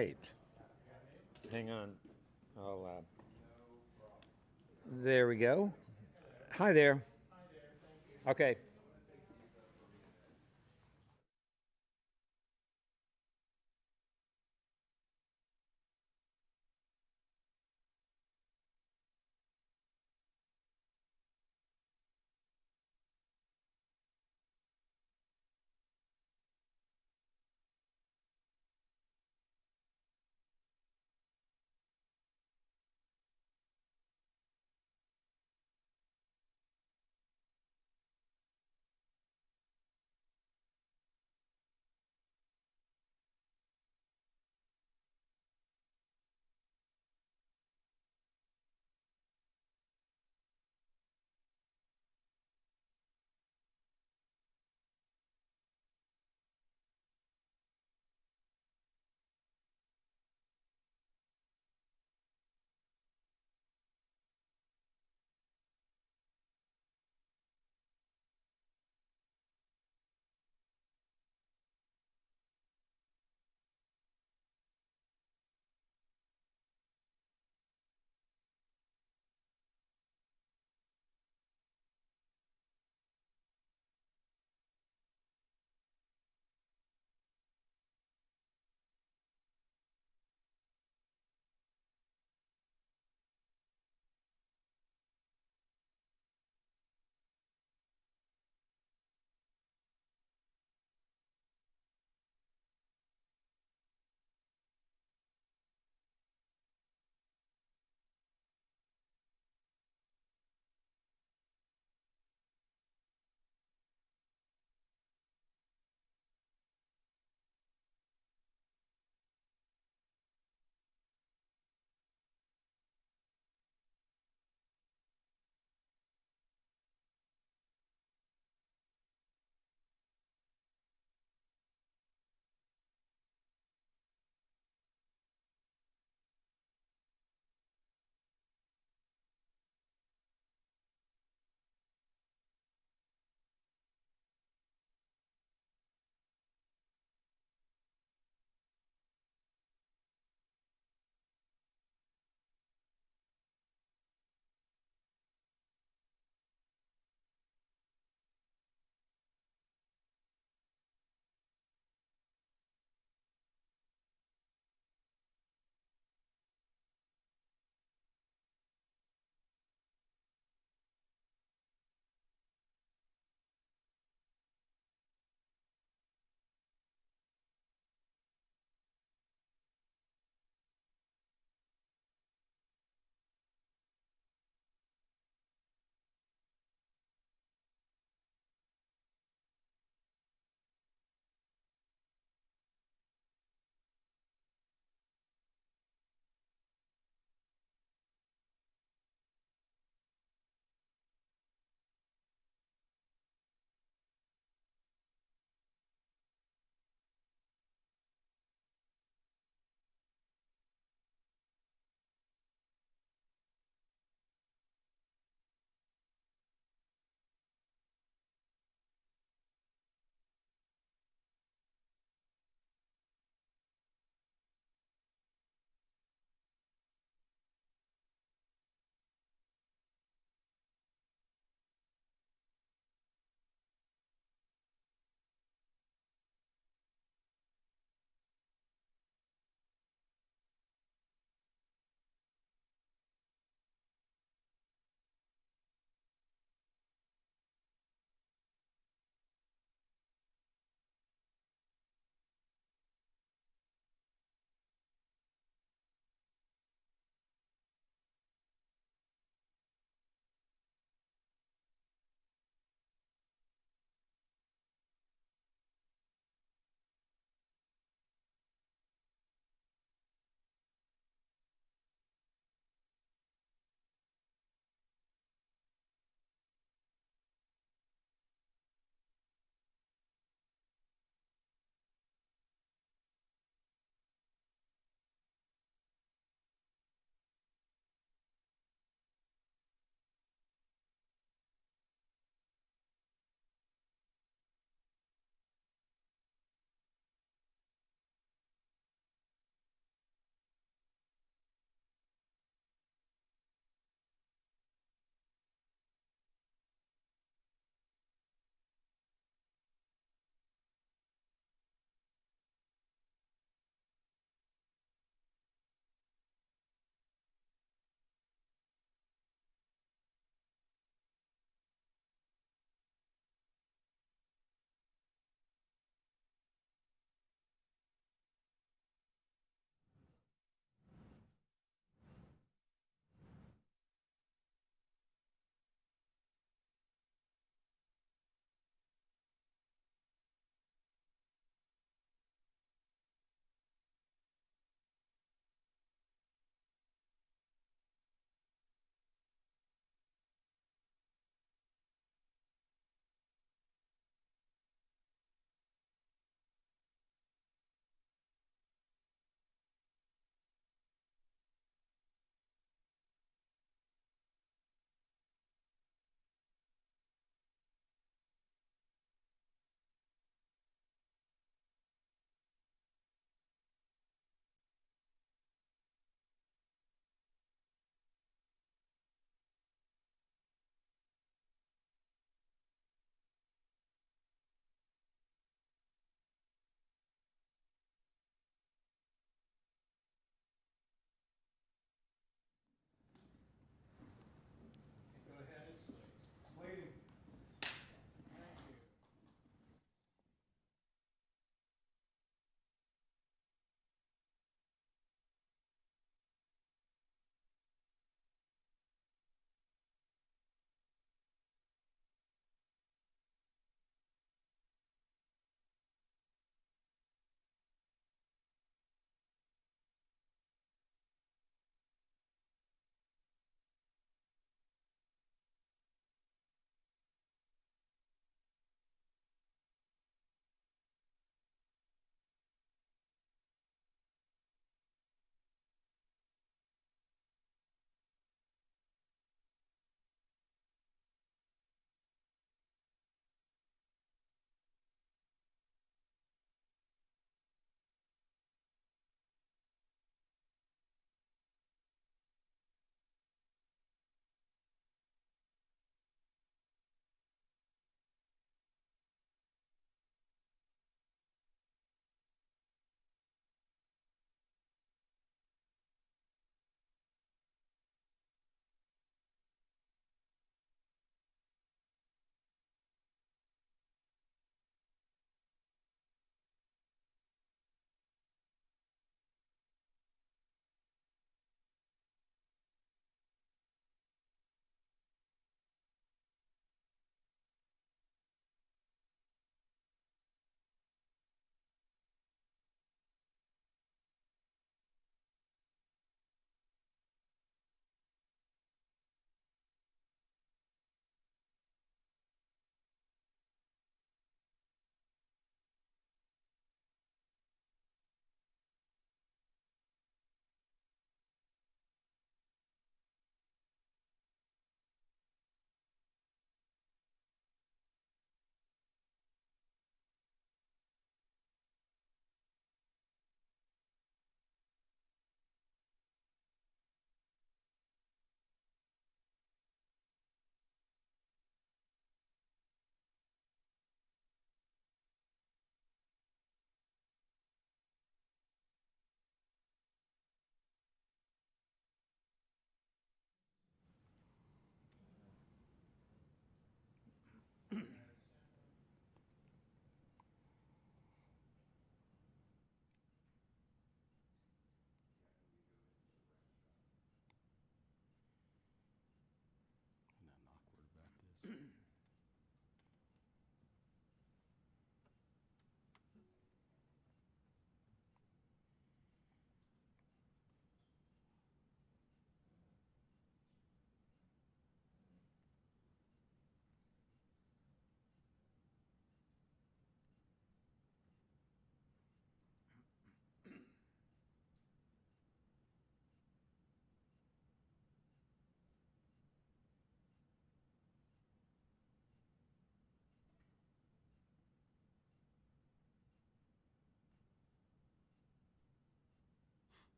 right. Hang on. There we go. Hi there. Okay.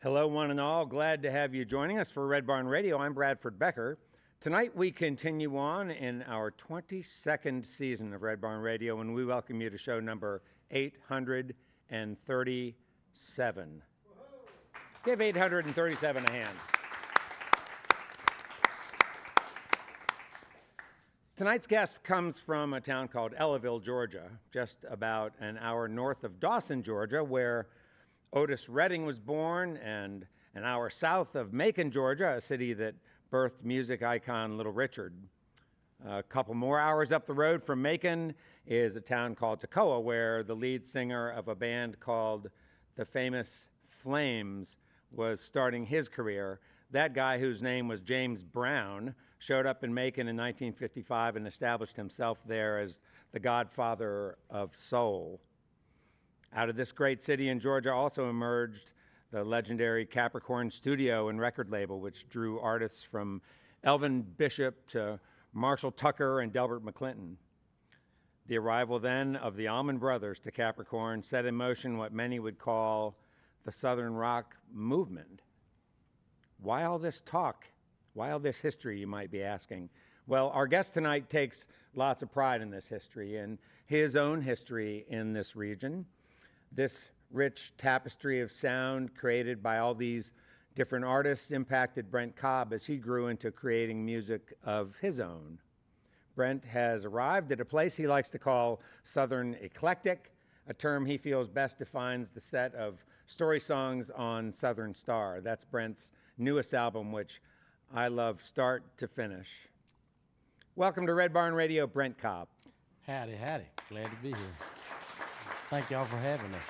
Hello, one and all. Glad to have you joining us for Red Barn Radio. I'm Bradford Becker. Tonight we continue on in our 22nd season of Red Barn Radio, and we welcome you to show number 837. Give 837 a hand. Tonight's guest comes from a town called Ellaville, Georgia, just about an hour north of Dawson, Georgia, where Otis Redding was born, and an hour south of Macon, Georgia, a city that birthed music icon Little Richard. A couple more hours up the road from Macon is a town called Toccoa, where the lead singer of a band called the famous Flames was starting his career. That guy, whose name was James Brown, showed up in Macon in 1955 and established himself there as the godfather of soul. Out of this great city in Georgia also emerged the legendary Capricorn Studio and record label, which drew artists from Elvin Bishop to Marshall Tucker and Delbert McLinton. The arrival then of the Allman Brothers to Capricorn set in motion what many would call the Southern rock movement. Why all this talk? Why all this history, you might be asking? Well, our guest tonight takes lots of pride in this history and his own history in this region. This rich tapestry of sound created by all these different artists impacted Brent Cobb as he grew into creating music of his own. Brent has arrived at a place he likes to call Southern Eclectic, a term he feels best defines the set of story songs on Southern Star. That's Brent's newest album, which I love start to finish. Welcome to Red Barn Radio, Brent Cobb. Howdy, howdy. Glad to be here. Thank y'all for having us.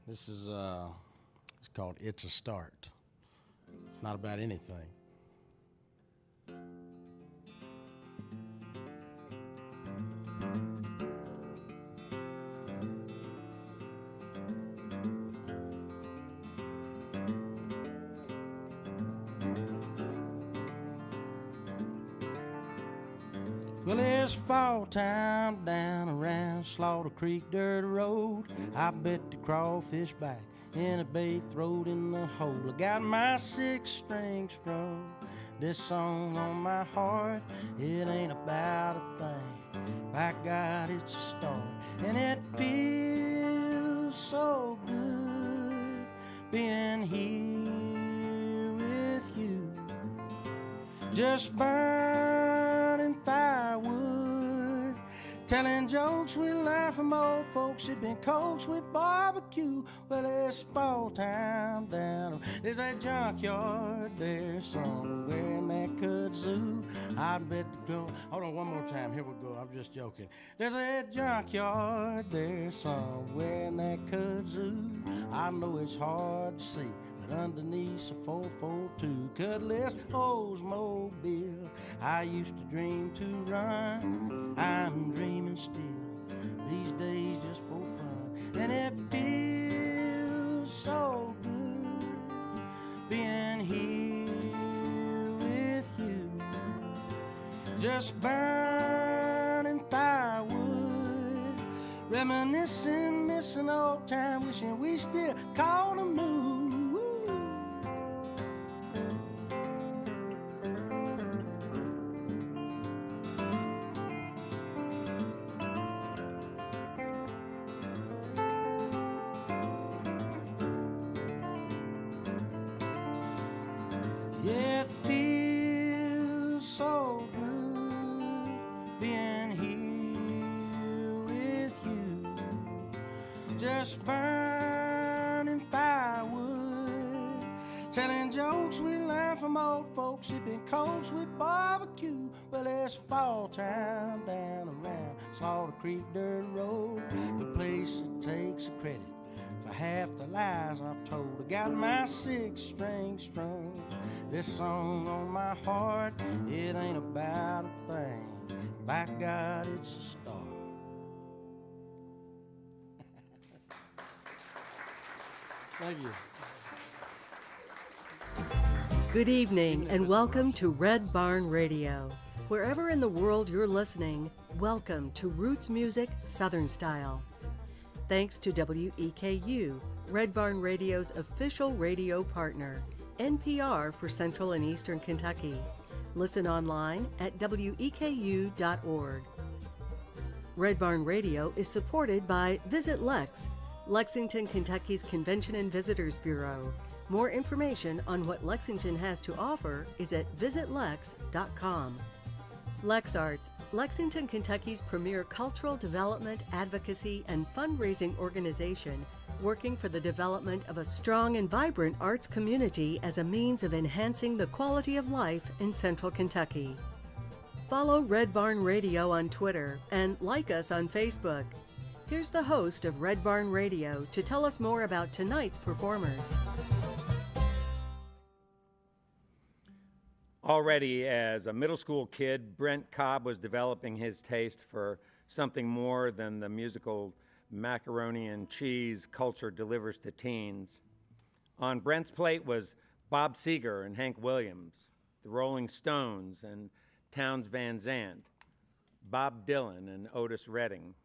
This is it's called It's a Start. It's not about anything. Well, it's fall time down around Slaughter Creek Dirt Road. I bet the crawfish bite in a bait throat in the hole. I got my 6-string strung. This song on my heart, it ain't about a thing. By God, it's a start. And it feels so good being here with you. Just burning firewood, telling jokes we learned from old folks who've been coached with barbecue. Well, it's fall time down. There's that junkyard there somewhere in that kudzu. I bet the girl. Hold on one more time. Here we go. I'm just joking. There's that junkyard there somewhere in that kudzu. I know it's hard to see, but underneath a 442 Cutlass Oldsmobile, I used to dream to run. I'm dreaming still these days just for fun, and it feels so good being here with you. Just burning firewood, reminiscing, missing old time, wishing we still called them new. It feels so good being here with you. Just burning firewood, telling jokes we learned from old folks who've been coached with barbecue. Well, it's fall time down around Slaughter Creek Dirt Road, the place that takes the credit for half the lies I've told. I got my 6-string strung. This song on my heart, it ain't about a thing. By God, it's a start. Thank you. Good evening and welcome to Red Barn Radio. Wherever in the world you're listening, welcome to Roots Music Southern Style. Thanks to WEKU, Red Barn Radio's official radio partner, NPR for Central and Eastern Kentucky. Listen online at weku.org. Red Barn Radio is supported by Visit Lex, Lexington, Kentucky's Convention and Visitors Bureau. More information on what Lexington has to offer is at visitlex.com. LexArts, Lexington, Kentucky's premier cultural development, advocacy, and fundraising organization, working for the development of a strong and vibrant arts community as a means of enhancing the quality of life in Central Kentucky. Follow Red Barn Radio on Twitter and like us on Facebook. Here's the host of Red Barn Radio to tell us more about tonight's performers. Already as a middle school kid, Brent Cobb was developing his taste for something more than the musical macaroni and cheese culture delivers to teens. On Brent's plate was Bob Seger and Hank Williams, the Rolling Stones and Townes Van Zandt, Bob Dylan and Otis Redding.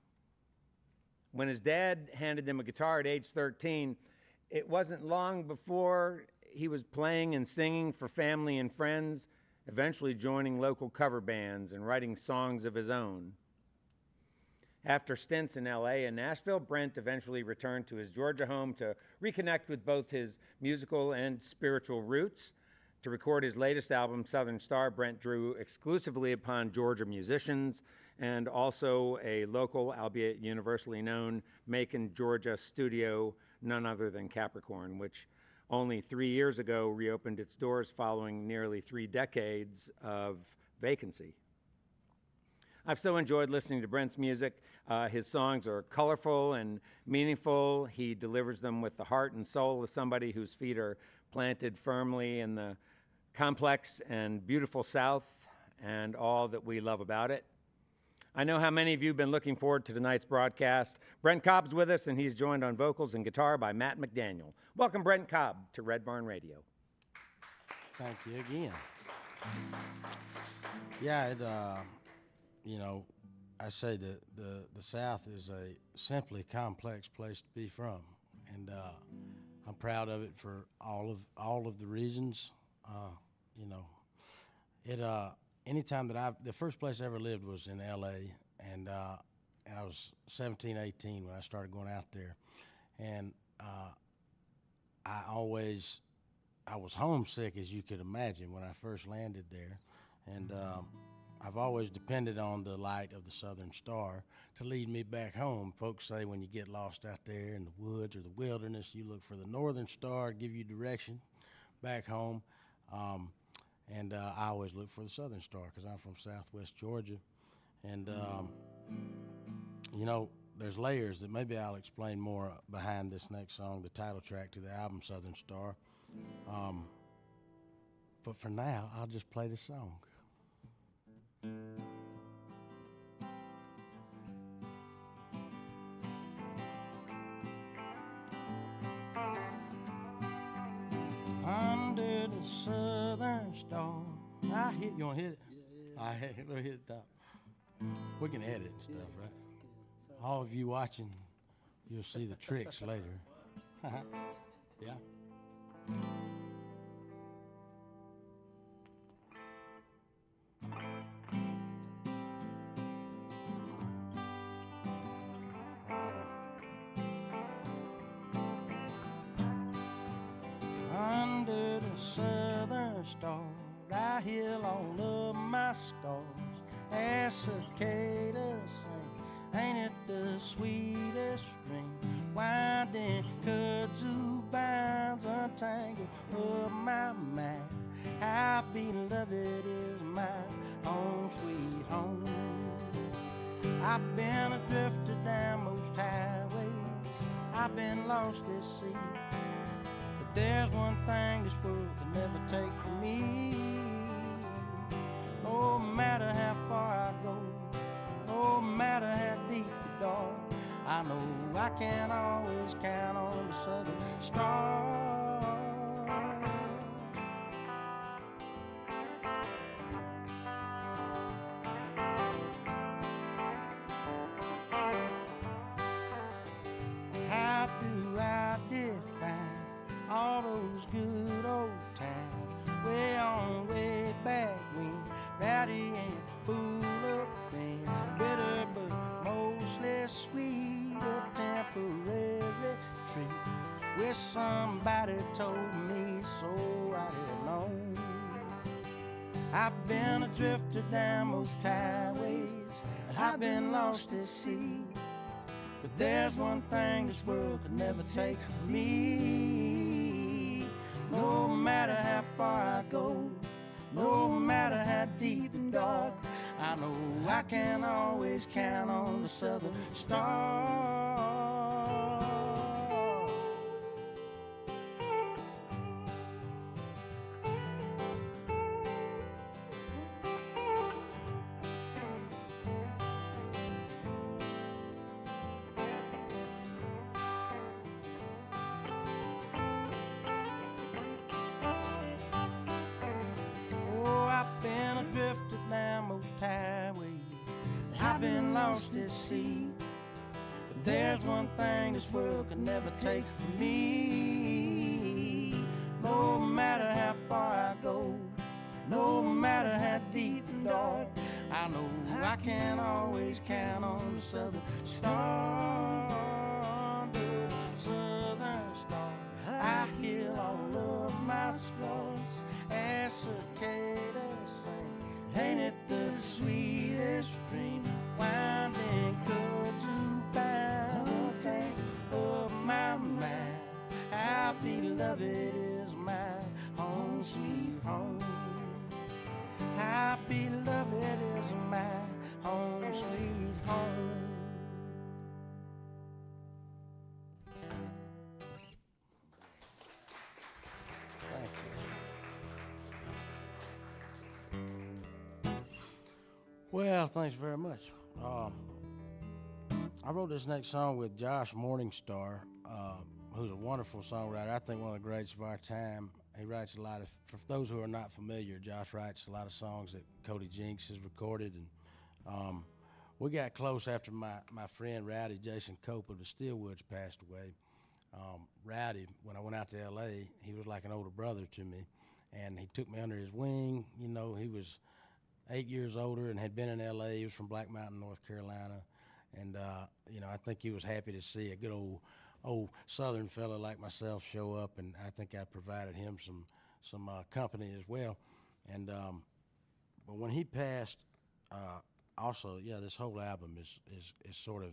When his dad handed him a guitar at age 13, it wasn't long before he was playing and singing for family and friends, eventually joining local cover bands and writing songs of his own. After stints in LA and Nashville, Brent eventually returned to his Georgia home to reconnect with both his musical and spiritual roots. To record his latest album, Southern Star, Brent drew exclusively upon Georgia musicians and also a local, albeit universally known, Macon, Georgia studio, none other than Capricorn, which only 3 years ago reopened its doors following nearly 3 decades of vacancy. I've so enjoyed listening to Brent's music. His songs are colorful and meaningful. He delivers them with the heart and soul of somebody whose feet are planted firmly in the complex and beautiful South and all that we love about it. I know how many of you have been looking forward to tonight's broadcast. Brent Cobb's with us, and he's joined on vocals and guitar by Matt McDaniel. Welcome, Brent Cobb, to Red Barn Radio. Thank you again. Yeah, I say that the South is a simply complex place to be from, and I'm proud of it for all of the reasons. Anytime that the first place I ever lived was in L.A., and I was 17, 18 when I started going out there, and I was homesick, as you could imagine, when I first landed there, and I've always depended on the light of the Southern Star to lead me back home. Folks say when you get lost out there in the woods or the wilderness, you look for the Northern Star to give you direction back home. And I always look for the Southern Star because I'm from Southwest Georgia. And, there's layers that maybe I'll explain more behind this next song, the title track to the album, Southern Star. But for now, I'll just play the song. Under the Southern Star. You want to hit it? Yeah. Let me hit the top. We can edit and stuff, right? All of you watching, you'll see the tricks later. Yeah. Under the Southern Star, I heal all of my scars. As cicadas sing, ain't it the sweetest ring? Winding kudzu binds untangled of my mind. How beloved is my home, sweet home. I've been adrift down most highways, I've been lost at sea. But there's one thing this world can never take from me. No matter how far I go, no matter how deep the dark, I know I can always count on the Southern Star. mighty and full of pain, bitter but mostly sweet, a temporary treat. Wish somebody told me so I'd have known. I've been adrift down most highways, I've been lost at sea, but there's one thing this world could never take from me. No matter how far I go, no matter how deep and dark, I know I can always count on the Southern Star. I've been lost at sea, but there's one thing this world can never take from me. No matter how far I go, no matter how deep and dark, I know I can always count on the Southern Star. The Southern Star, I heal all of my scars as cicadas sing. Ain't it the sweetest dream? Winding kudzu fountain of my mind. How beloved is my home, sweet home. How beloved is my home, sweet home. Thank you. Well, thanks very much. I wrote this next song with Josh Morningstar, who's a wonderful songwriter. I think one of the greats of our time. He writes a lot of, for those who are not familiar, Josh writes a lot of songs that Cody Jinks has recorded. And we got close after my friend Rowdy Jason Cope of the Steelwoods passed away. Rowdy, when I went out to L.A., he was like an older brother to me, and he took me under his wing. You know, he was 8 years older and had been in L.A. He was from Black Mountain, North Carolina. And, you know, I think he was happy to see a good old Southern fella like myself show up, and I think I provided him some company as well. And but when he passed, also, yeah, this whole album is sort of,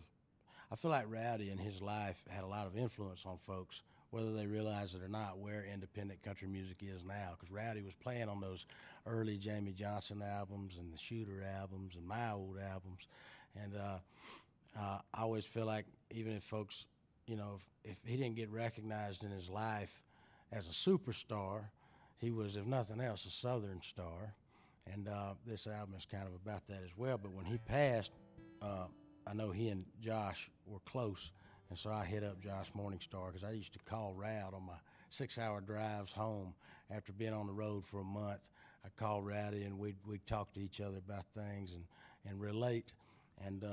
I feel like Rowdy in his life had a lot of influence on folks, whether they realize it or not, where independent country music is now. Because Rowdy was playing on those early Jamie Johnson albums and the Shooter albums and my old albums. And I always feel like even if folks, you know, if he didn't get recognized in his life as a superstar, he was, if nothing else, a Southern star. And this album is kind of about that as well. But when he passed, I know he and Josh were close, and so I hit up Josh Morningstar because I used to call Rowd on my 6-hour drives home after being on the road for a month. I'd call Rowdy and we'd talk to each other about things and relate. And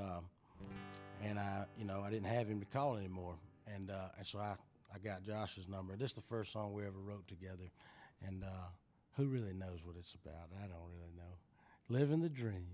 I, you know, I didn't have him to call anymore, and so I got Josh's number. This is the first song we ever wrote together, and who really knows what it's about? I don't really know. Living the dream.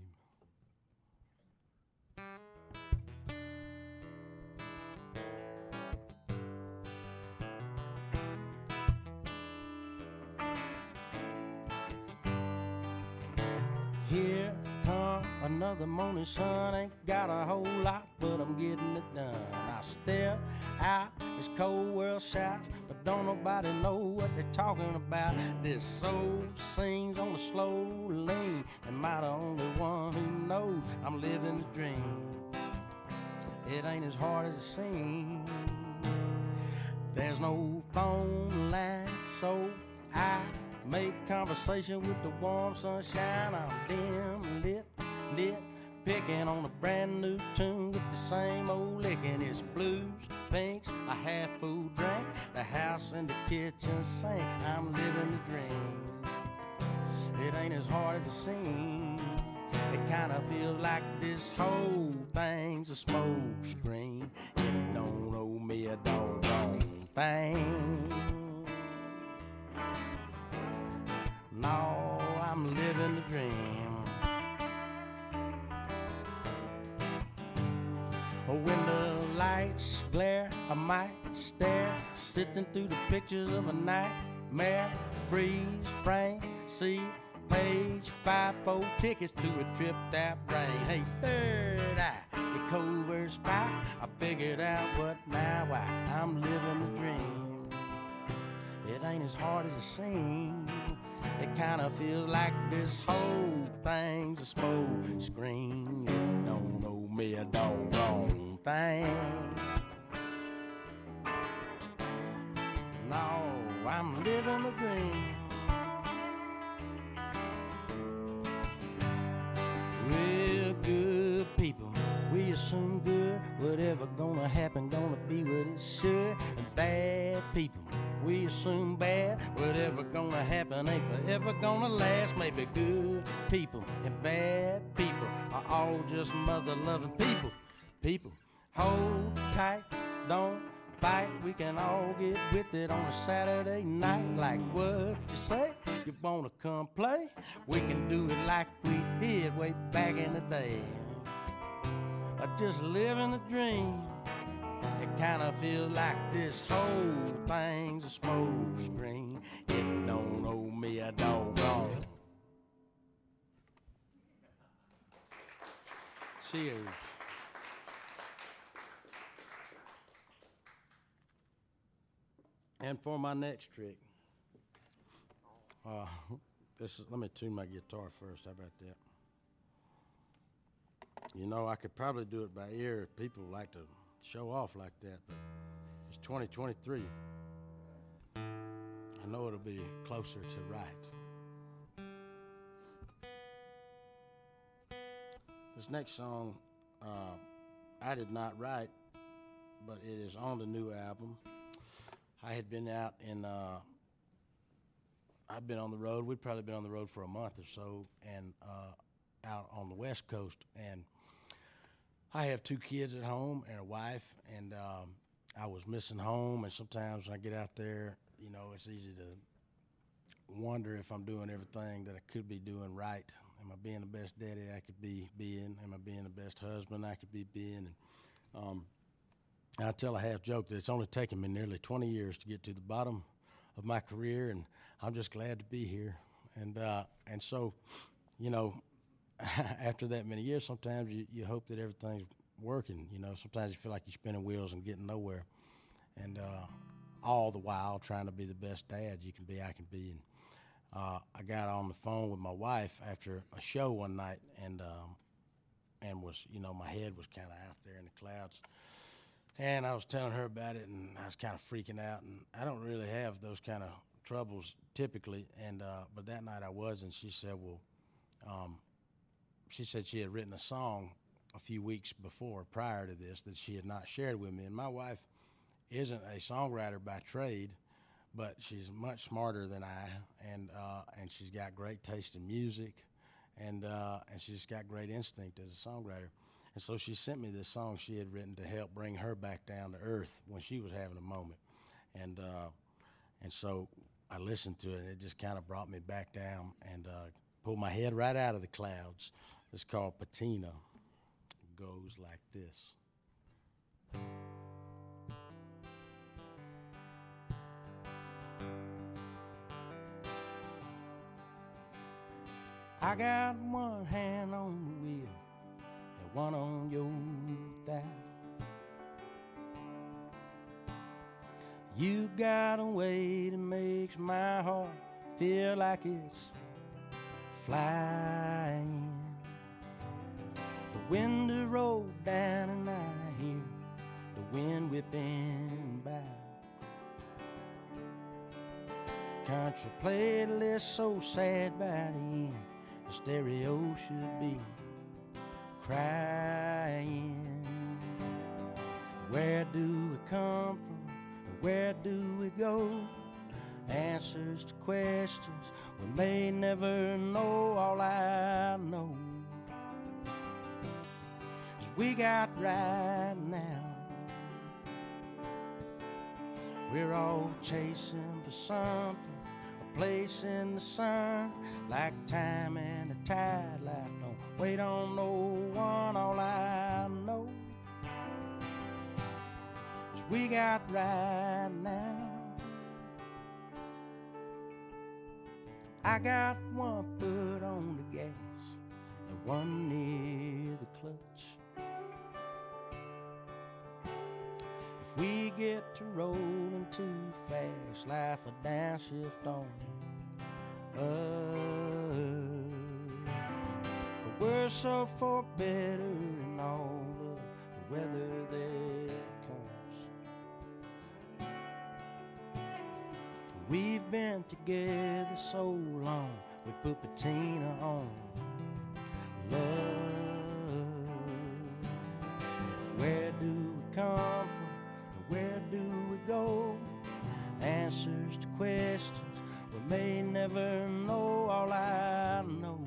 Here come another morning sun, ain't got a whole lot, but I'm getting it done. I step out, this cold world shouts, but don't nobody know what they're talking about. This soul sings on the slow lane, am I the only one who knows I'm living the dream? It ain't as hard as it seems. There's no phone line, so I make conversation with the warm sunshine. I'm dim lit, picking on a brand new tune with the same old licking. It's blues, pinks, a half full drink, the house and the kitchen sink. I'm living the dream. It ain't as hard as it seems. It kinda feels like this whole thing's a smoke screen. It don't owe me a doggone thing. No, I'm living the dream. might stare, sifting through the pictures of a nightmare. Freeze frame, see page, 5-4 tickets to a tripped out brain. Hey, third eye, the covert spy. I figured out what now, why I'm living the dream. It ain't as hard as it seems. It kinda feels like this whole thing's a smoke screen. It don't know me a doggone thing. No, I'm living the dream. We're good people, we assume good. Whatever gonna happen, gonna be what it should. And bad people, we assume bad. Whatever gonna happen ain't forever gonna last. Maybe good people and bad people are all just mother-loving people. People, hold tight, don't fight. We can all get with it on a Saturday night. Like what you say? You wanna come play? We can do it like we did way back in the day. I just living the dream. It kinda feels like this whole thing's a smoke screen. It don't owe me a doggone. Cheers. And for my next trick, let me tune my guitar first. How about that? You know, I could probably do it by ear if people like to show off like that, but it's 2023. I know it'll be closer to right. This next song, I did not write, but it is on the new album. I had been out I'd been on the road. We'd probably been on the road for a month or so, and out on the West Coast. And I have 2 kids at home and a wife, and I was missing home. And sometimes when I get out there, you know, it's easy to wonder if I'm doing everything that I could be doing right. Am I being the best daddy I could be being? Am I being the best husband I could be being? And I tell a half joke that it's only taken me nearly 20 years to get to the bottom of my career, and I'm just glad to be here. And so, you know, after that many years, sometimes you hope that everything's working. You know, sometimes you feel like you're spinning wheels and getting nowhere, and all the while trying to be the best dad you can be, I can be. And I got on the phone with my wife after a show one night, and was, you know, my head was kind of out there in the clouds. And I was telling her about it, and I was kind of freaking out. And I don't really have those kind of troubles typically, and but that night I was, and she said, well, she said she had written a song a few weeks prior to this that she had not shared with me. And my wife isn't a songwriter by trade, but she's much smarter than I, and she's got great taste in music, and she's got great instinct as a songwriter. And so she sent me this song she had written to help bring her back down to earth when she was having a moment. And so I listened to it, and it just kind of brought me back down and pulled my head right out of the clouds. It's called Patina. It goes like this. I got one hand on the wheel and one on your thigh. You got a way that makes my heart feel like it's flying. The window rolled down and I hear the wind whipping by. Country playlist so sad by the end, the stereo should be crying. Where do we come from? Where do we go? Answers to questions we may never know. All I know is we got right now. We're all chasing for something, a place in the sun, like time and the tide. Life don't wait on no one. All I know is we got right now. I got one foot on the gas and one near the clutch. If we get to rolling too fast, life a downshift on us. For worse or for better, in all of the weather that comes. We've been together so long, we put Patina on love. Where do we come from? Where do we go? Answers to questions we may never know. All I know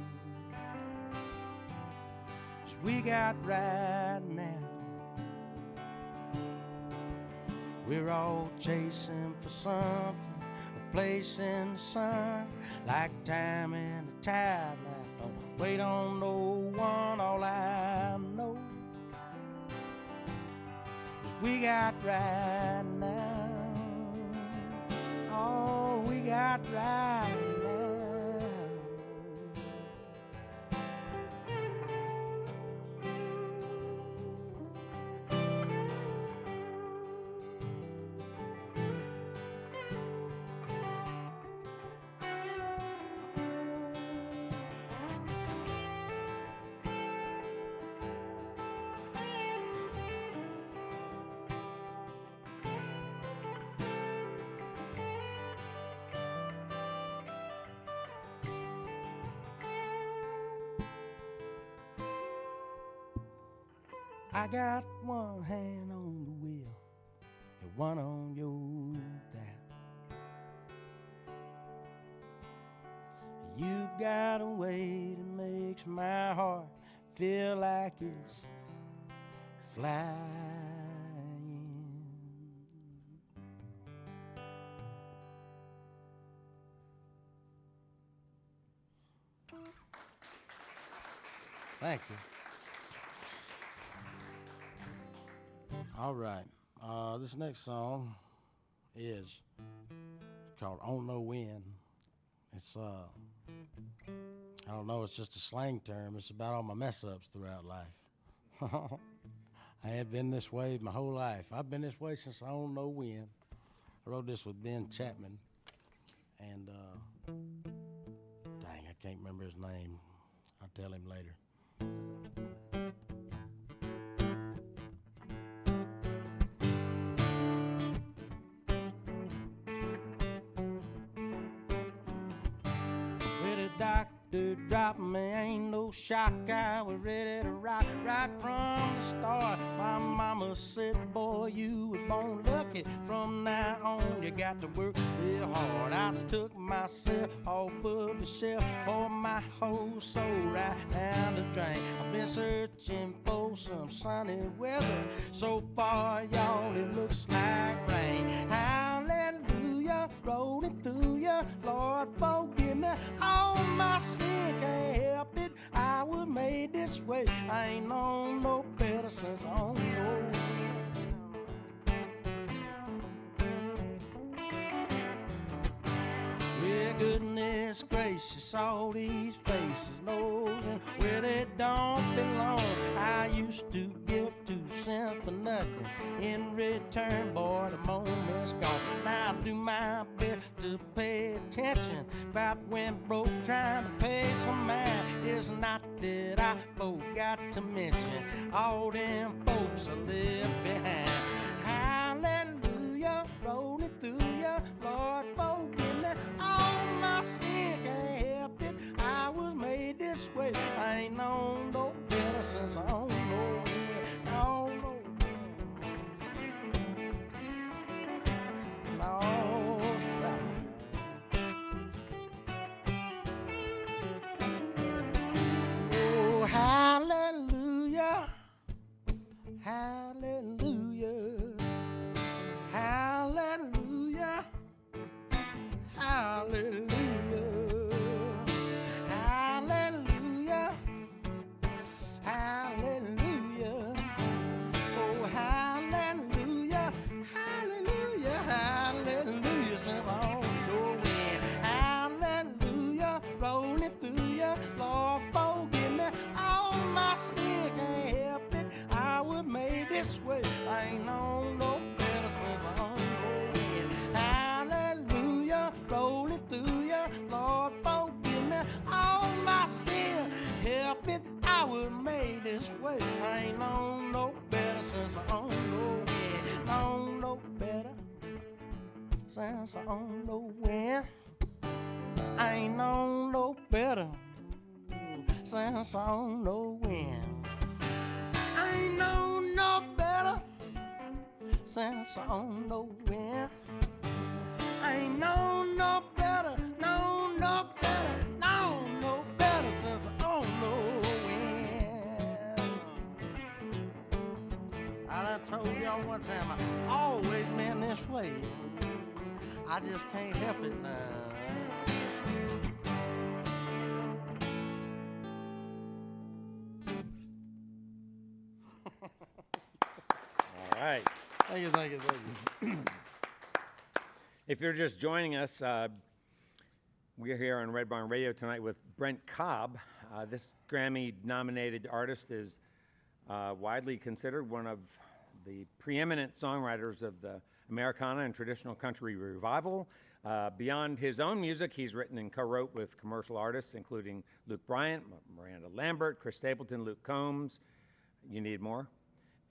is we got right now. We're all chasing for something, a place in the sun, like time and the tide. Like don't wait on no one. All I know is we got right now. Oh, we got right now. I got one hand on the wheel and one on your thigh. You got a way that makes my heart feel like it's flying. Thank you. All right. This next song is called On No Wind. It's, I don't know, it's just a slang term. It's about all my mess ups throughout life. I have been this way my whole life. I've been this way since I don't know when. I wrote this with Ben Chapman. And, dang, I can't remember his name. I'll tell him later. Doctor dropped me, ain't no shock. I was ready to rock right from the start. My mama said, boy, you were born lucky. From now on, you got to work real hard. I took myself off of the shelf, poured my whole soul right down the drain. I've been searching for some sunny weather. So far, y'all, it looks like rain. Hallelujah, rolling through you. Lord, forgive me all my sin, can't help it. I was made this way. I ain't known no better since on no well, goodness gracious, all these faces knowing where they don't belong. I used to give 2 cents for nothing. In return, boy, the moment's gone. Now I do my best to pay attention about when broke trying to pay some man. It's not that I forgot to mention all them folks I left behind. Hallelujah, rolling through you, Lord, forgive me all my sin, can't help it. I was made this way. I ain't known no better since I don't know it. Oh, no. No, oh, hallelujah, hallelujah, hallelujah, hallelujah, hallelujah, hallelujah, oh, hallelujah, rolling through ya. Lord, forgive me all my sin, can't help it. I was made this way. I ain't known no better since I'm growing. Hallelujah, rolling through ya. Lord, forgive me all my sin. Help it, I was made this way. I ain't known no better since I'm growing. Known no better since I'm growing. I ain't known no better since I don't know when. I ain't known no better since I don't know when. I ain't known no better, no better, no better since I don't know when. I done told y'all one time I always been this way. I just can't help it now. All right. Thank you. If you're just joining us, we're here on Red Barn Radio tonight with Brent Cobb. This Grammy-nominated artist is widely considered one of the preeminent songwriters of the Americana and traditional country revival. Beyond his own music, he's written and co-wrote with commercial artists, including Luke Bryan, Miranda Lambert, Chris Stapleton, Luke Combs, You Need More,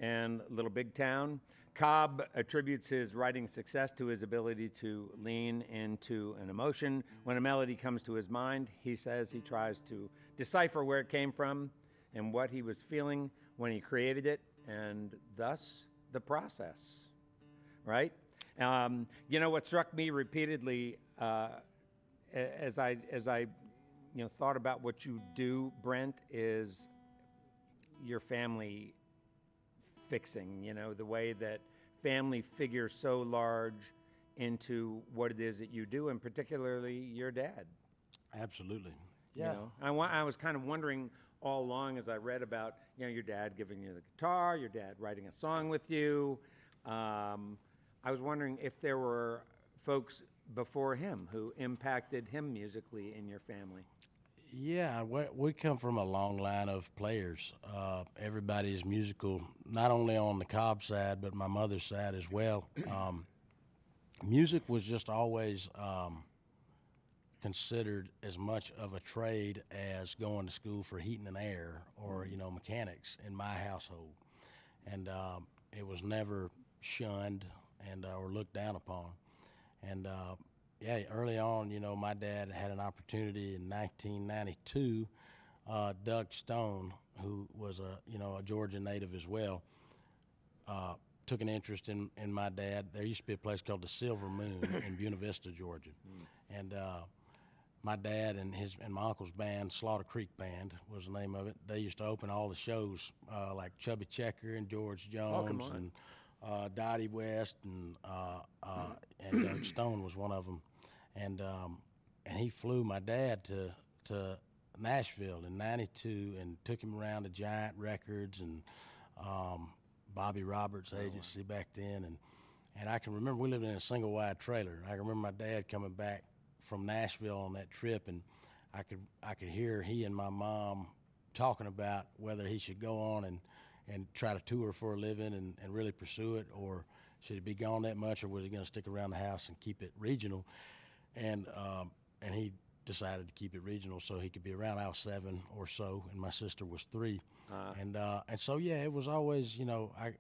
and Little Big Town. Cobb attributes his writing success to his ability to lean into an emotion. When a melody comes to his mind, he says he tries to decipher where it came from and what he was feeling when he created it, and thus the process, right? You know, what struck me repeatedly as I thought about what you do, Brent, is your family fixing, the way that family figures so large into what it is that you do, and particularly your dad. Absolutely. Yeah. I was kind of wondering all along as I read about, your dad giving you the guitar, your dad writing a song with you. I was wondering if there were folks before him who impacted him musically in your family. Yeah, we come from a long line of players. Everybody's musical, not only on the Cobb side, but my mother's side as well. Music was just always considered as much of a trade as going to school for heating and air or, mechanics in my household. And it was never shunned and or looked down upon. And yeah, early on, my dad had an opportunity in 1992. Doug Stone, who was a Georgia native as well, took an interest in my dad. There used to be a place called the Silver Moon in Buena Vista, Georgia. And my dad and my uncle's band, Slaughter Creek Band was the name of it. They used to open all the shows like Chubby Checker and George Jones and Dottie West and Doug Stone was one of them. And he flew my dad to Nashville in '92 and took him around to Giant Records and Bobby Roberts' agency back then. And I can remember we lived in a single wide trailer. I can remember my dad coming back from Nashville on that trip, and I could hear he and my mom talking about whether he should go on and try to tour for a living and really pursue it, or should he be gone that much, or was he going to stick around the house and keep it regional? And he decided to keep it regional so he could be around. I was 7 or so, and my sister was 3. And so yeah, it was always,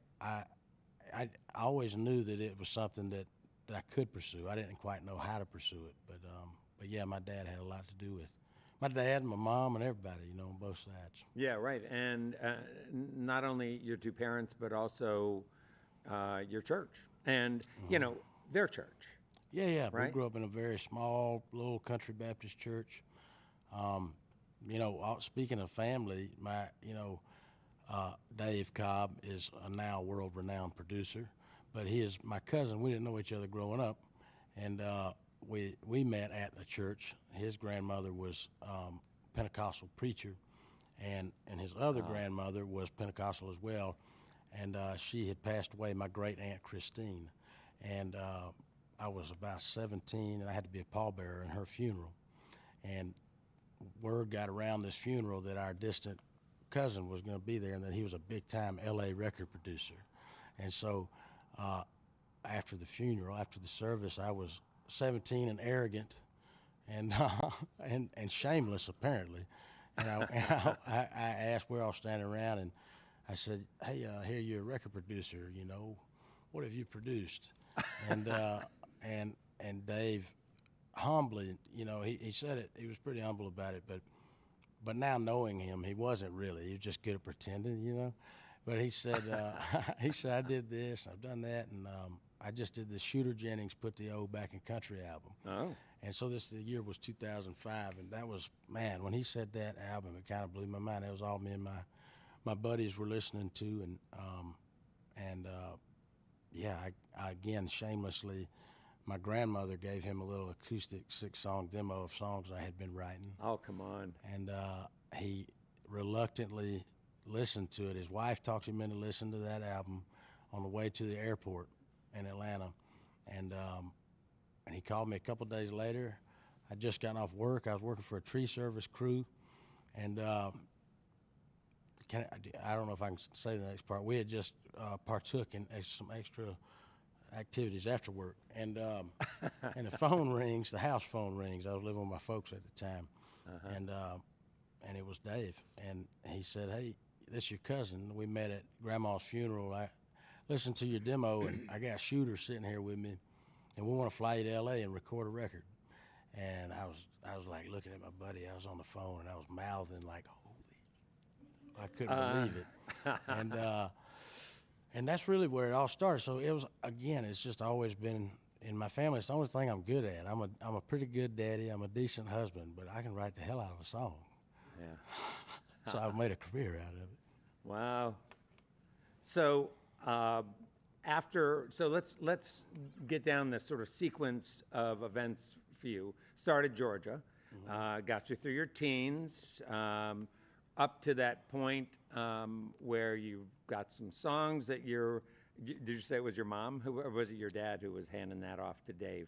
I always knew that it was something that I could pursue. I didn't quite know how to pursue it, but yeah, my dad had a lot to do with my dad and my mom and everybody, on both sides. Yeah, right. And not only your two parents, but also your church and, their church. Yeah. Right? We grew up in a very small little country Baptist church. Speaking of family, Dave Cobb is a now world-renowned producer, but he is my cousin. We didn't know each other growing up, and we met at a church. His grandmother was Pentecostal preacher, and his other grandmother was Pentecostal as well, and she had passed away, my great-aunt Christine, and I was about 17, and I had to be a pallbearer in her funeral. And word got around this funeral that our distant cousin was going to be there, and that he was a big-time L.A. record producer. And so after the funeral, after the service, I was 17 and arrogant and and shameless, apparently. And I asked, we're all standing around, and I said, hey, I hear you're a record producer, you know. What have you produced? And and Dave humbly, you know, he said it, he was pretty humble about it, but now knowing him, he wasn't really. He was just good at pretending, you know. But he said, he said, I did this, I've done that, and I just did the Shooter Jennings Put the O Back in Country album. Oh. And so the year was 2005, and that was, man, when he said that album, it kind of blew my mind. That was all me and my buddies were listening to, and yeah, I again, shamelessly, my grandmother gave him a little acoustic 6-song demo of songs I had been writing. Oh, come on. And he reluctantly listened to it. His wife talked him into listening to that album on the way to the airport in Atlanta. And he called me a couple days later. I'd just gotten off work. I was working for a tree service crew. And I don't know if I can say the next part. We had just partook in some extra activities after work. And and the phone rings, the house phone rings. I was living with my folks at the time. And it was Dave. And he said, hey, this is your cousin. We met at Grandma's funeral. I listened to your demo, and I got Shooter sitting here with me, and we want to fly you to L.A. and record a record. And I was like looking at my buddy. I was on the phone, and I was mouthing like, holy, I couldn't believe it. And that's really where it all started. So it was, again, it's just always been in my family. It's the only thing I'm good at. I'm a pretty good daddy. I'm a decent husband, but I can write the hell out of a song. Yeah. So I've made a career out of it. Wow. So let's get down this sort of sequence of events for you. Started Georgia, got you through your teens, up to that point where you got some songs that did you say it was your mom, or was it your dad who was handing that off to Dave?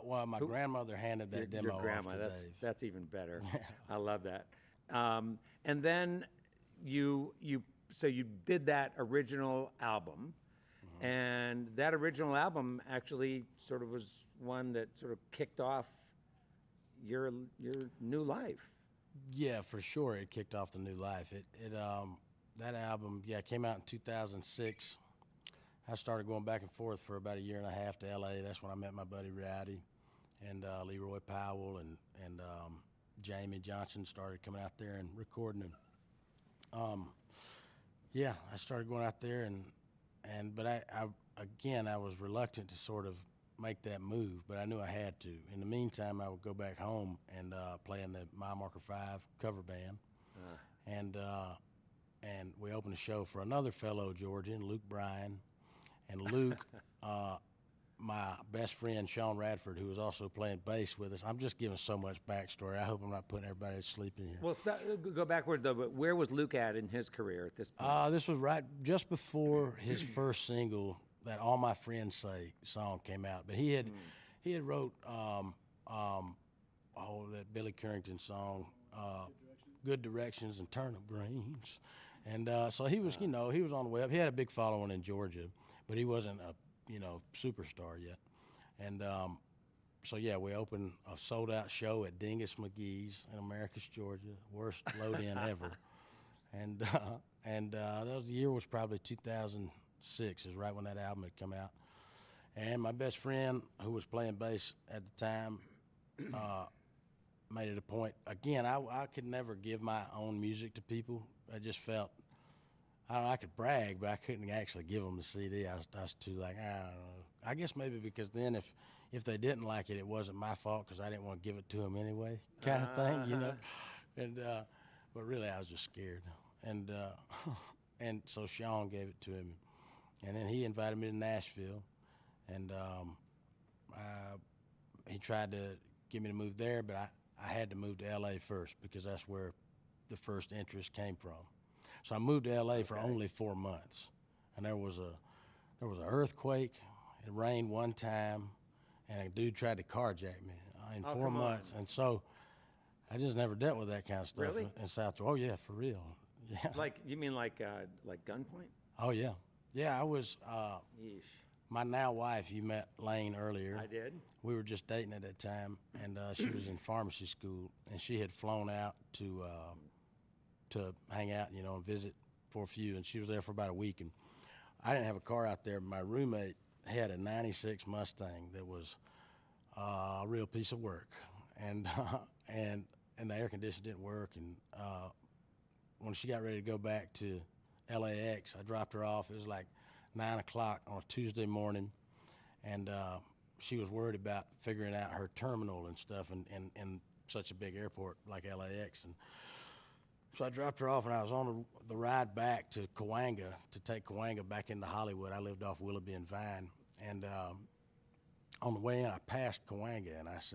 Well, my grandmother handed that demo your grandma, off to Dave. That's even better. I love that. And then you did that original album, and that original album actually sort of was one that sort of kicked off your new life. Yeah, for sure, it kicked off the new life. That album, came out in 2006. I started going back and forth for about a year and a half to L.A. That's when I met my buddy Rowdy, and Leroy Powell and Jamie Johnson started coming out there and recording. And I started going out there, but I was reluctant to sort of make that move, but I knew I had to. In the meantime, I would go back home and play in the Mile Marker 5 cover band, and we opened a show for another fellow Georgian, Luke Bryan, and Luke, my best friend Sean Radford, who was also playing bass with us. I'm just giving so much backstory. I hope I'm not putting everybody to sleep in here. Well, go backward though. But where was Luke at in his career at this point? This was right just before his first single, that All My Friends Say song, came out. But he had wrote that Billy Currington song, Good Directions and Turnip Greens. And so he was, he was on the way up. He had a big following in Georgia, but he wasn't a, superstar yet. And we opened a sold-out show at Dingus McGee's in Americus, Georgia, worst load-in ever. And the year was probably 2006, is right when that album had come out. And my best friend, who was playing bass at the time, made it a point. Again, I could never give my own music to people. I just felt, I could brag, but I couldn't actually give them the CD. I was too like, I don't know. I guess maybe because then if they didn't like it, it wasn't my fault because I didn't want to give it to them anyway, kind of thing, And but really, I was just scared. And and so Sean gave it to him, and then he invited me to Nashville, and he tried to get me to move there, but I had to move to L.A. first because that's where the first interest came from. So I moved to L.A. for only 4 months, and there was an earthquake. It rained one time, and a dude tried to carjack me in 4 months. And so I just never dealt with that kind of stuff Really? in South Georgia. Oh, yeah, for real. Yeah. Like, you mean like gunpoint? Oh, yeah. Yeah, I was, Yeesh. my now wife, you met Lane earlier. I did. We were just dating at that time, and she was in pharmacy school, and she had flown out to hang out, you know, and visit for a few, and she was there for about a week, and I didn't have a car out there. My roommate had a 96 Mustang that was a real piece of work, and the air conditioner didn't work, and when she got ready to go back to LAX, I dropped her off. It was like 9 o'clock on a Tuesday morning, and she was worried about figuring out her terminal and stuff in such a big airport like LAX. And so I dropped her off, and I was on the ride back to Cahuenga to take Cahuenga back into Hollywood. I lived off Willoughby and Vine. And on the way in, I passed Cahuenga, and I was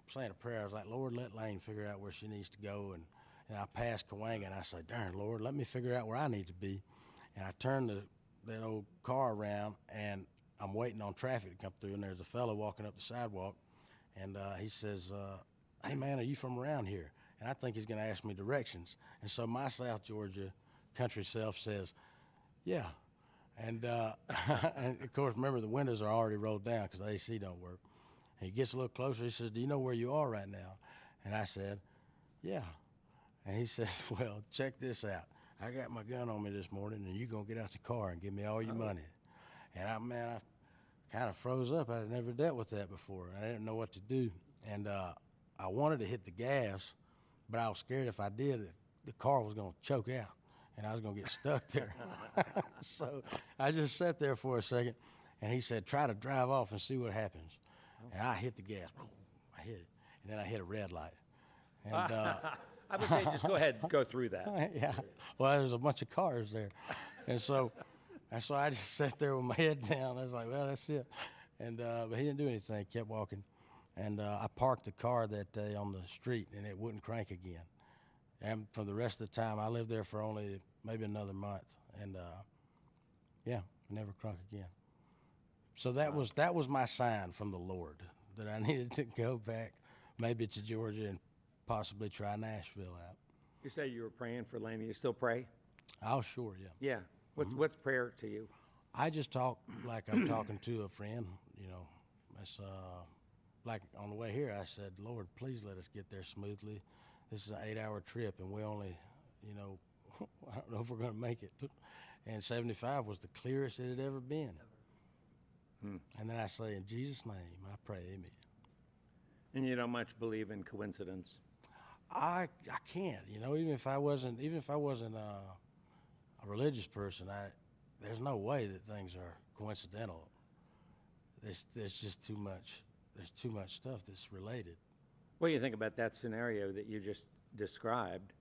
saying a prayer. I was like, Lord, let Lane figure out where she needs to go. And I passed Cahuenga, and I said, darn, Lord, let me figure out where I need to be. And I turned that old car around, and I'm waiting on traffic to come through, and there's a fellow walking up the sidewalk, and he says, hey, man, are you from around here? And I think he's going to ask me directions. And so my South Georgia country self says, yeah. And, and of course, remember, the windows are already rolled down because the AC don't work. And he gets a little closer. He says, do you know where you are right now? And I said, yeah. And he says, well, check this out. I got my gun on me this morning, and you're going to get out the car and give me all your money. And I kind of froze up. I had never dealt with that before. I didn't know what to do. And I wanted to hit the gas, but I was scared if I did, the car was going to choke out, and I was going to get stuck there. So I just sat there for a second, and he said, try to drive off and see what happens. And I hit the gas. I hit it. And then I hit a red light. And I would say just go ahead and go through that. yeah. Well, there's a bunch of cars there. And so I just sat there with my head down. I was like, well, that's it. And but he didn't do anything, kept walking. And I parked the car that day on the street, and it wouldn't crank again. And for the rest of the time, I lived there for only maybe another month. And yeah, never crunk again. So that was my sign from the Lord that I needed to go back maybe to Georgia and possibly try Nashville out. You say you were praying for Lane. You still pray? Oh, sure, yeah. Yeah. What's prayer to you? I just talk like I'm talking to a friend, you know. It's like on the way here, I said, Lord, please let us get there smoothly. This is an 8-hour trip, and we only, you know, I don't know if we're going to make it. And 75 was the clearest it had ever been. And then I say, in Jesus' name, I pray, amen. And you don't much believe in coincidence? I can't, you know, even if I wasn't a religious person, there's no way that things are coincidental. There's just too much. There's too much stuff that's related. Well, you think about that scenario that you just described,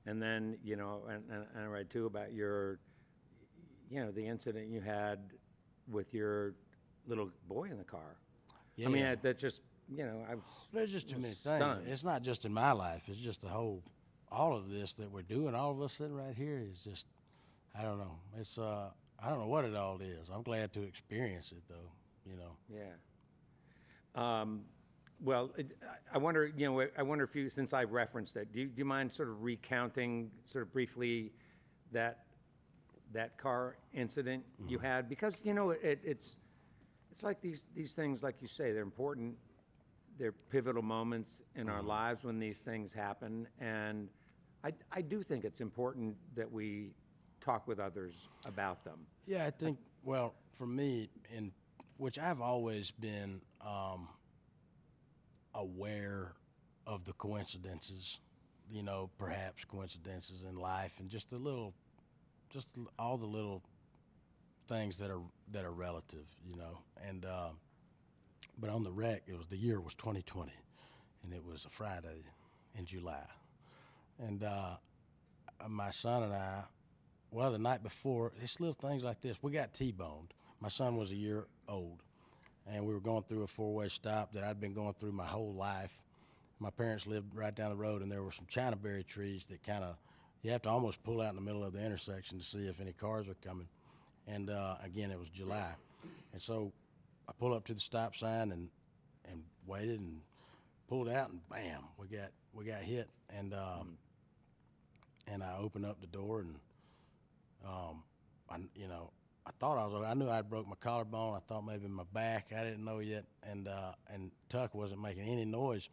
and then, you know, and I read too about your, you know, the incident you had with your little boy in the car. Yeah. I mean, that just, you know, I was There's just too many stunned. things. It's not just in my life. It's just all of this that we're doing. All of us sitting right here is just, I don't know. It's I don't know what it all is. I'm glad to experience it though. You know. Yeah. Well, I wonder, you know, I wonder if you, since I referenced it, do you mind sort of recounting sort of briefly that car incident you had? Because, you know, it's like these things, like you say, they're important. They're pivotal moments in our lives when these things happen. And I do think it's important that we talk with others about them. Yeah, I think, well, for me, in which I've always been aware of the coincidences, you know, perhaps coincidences in life, and just all the little things that are relative, you know. And but on the wreck, the year was 2020, and it was a Friday in July, and my son and I, well, the night before, it's little things like this. We got T-boned. My son was a year old, and we were going through a four-way stop that I'd been going through my whole life. My parents lived right down the road, and there were some chinaberry trees that kind of, you have to almost pull out in the middle of the intersection to see if any cars are coming. And again, it was July. And so I pulled up to the stop sign and waited, and pulled out, and bam, we got hit, and I opened up the door, and I thought I was okay. I knew I'd broke my collarbone. I thought maybe my back. I didn't know yet, and Tuck wasn't making any noise,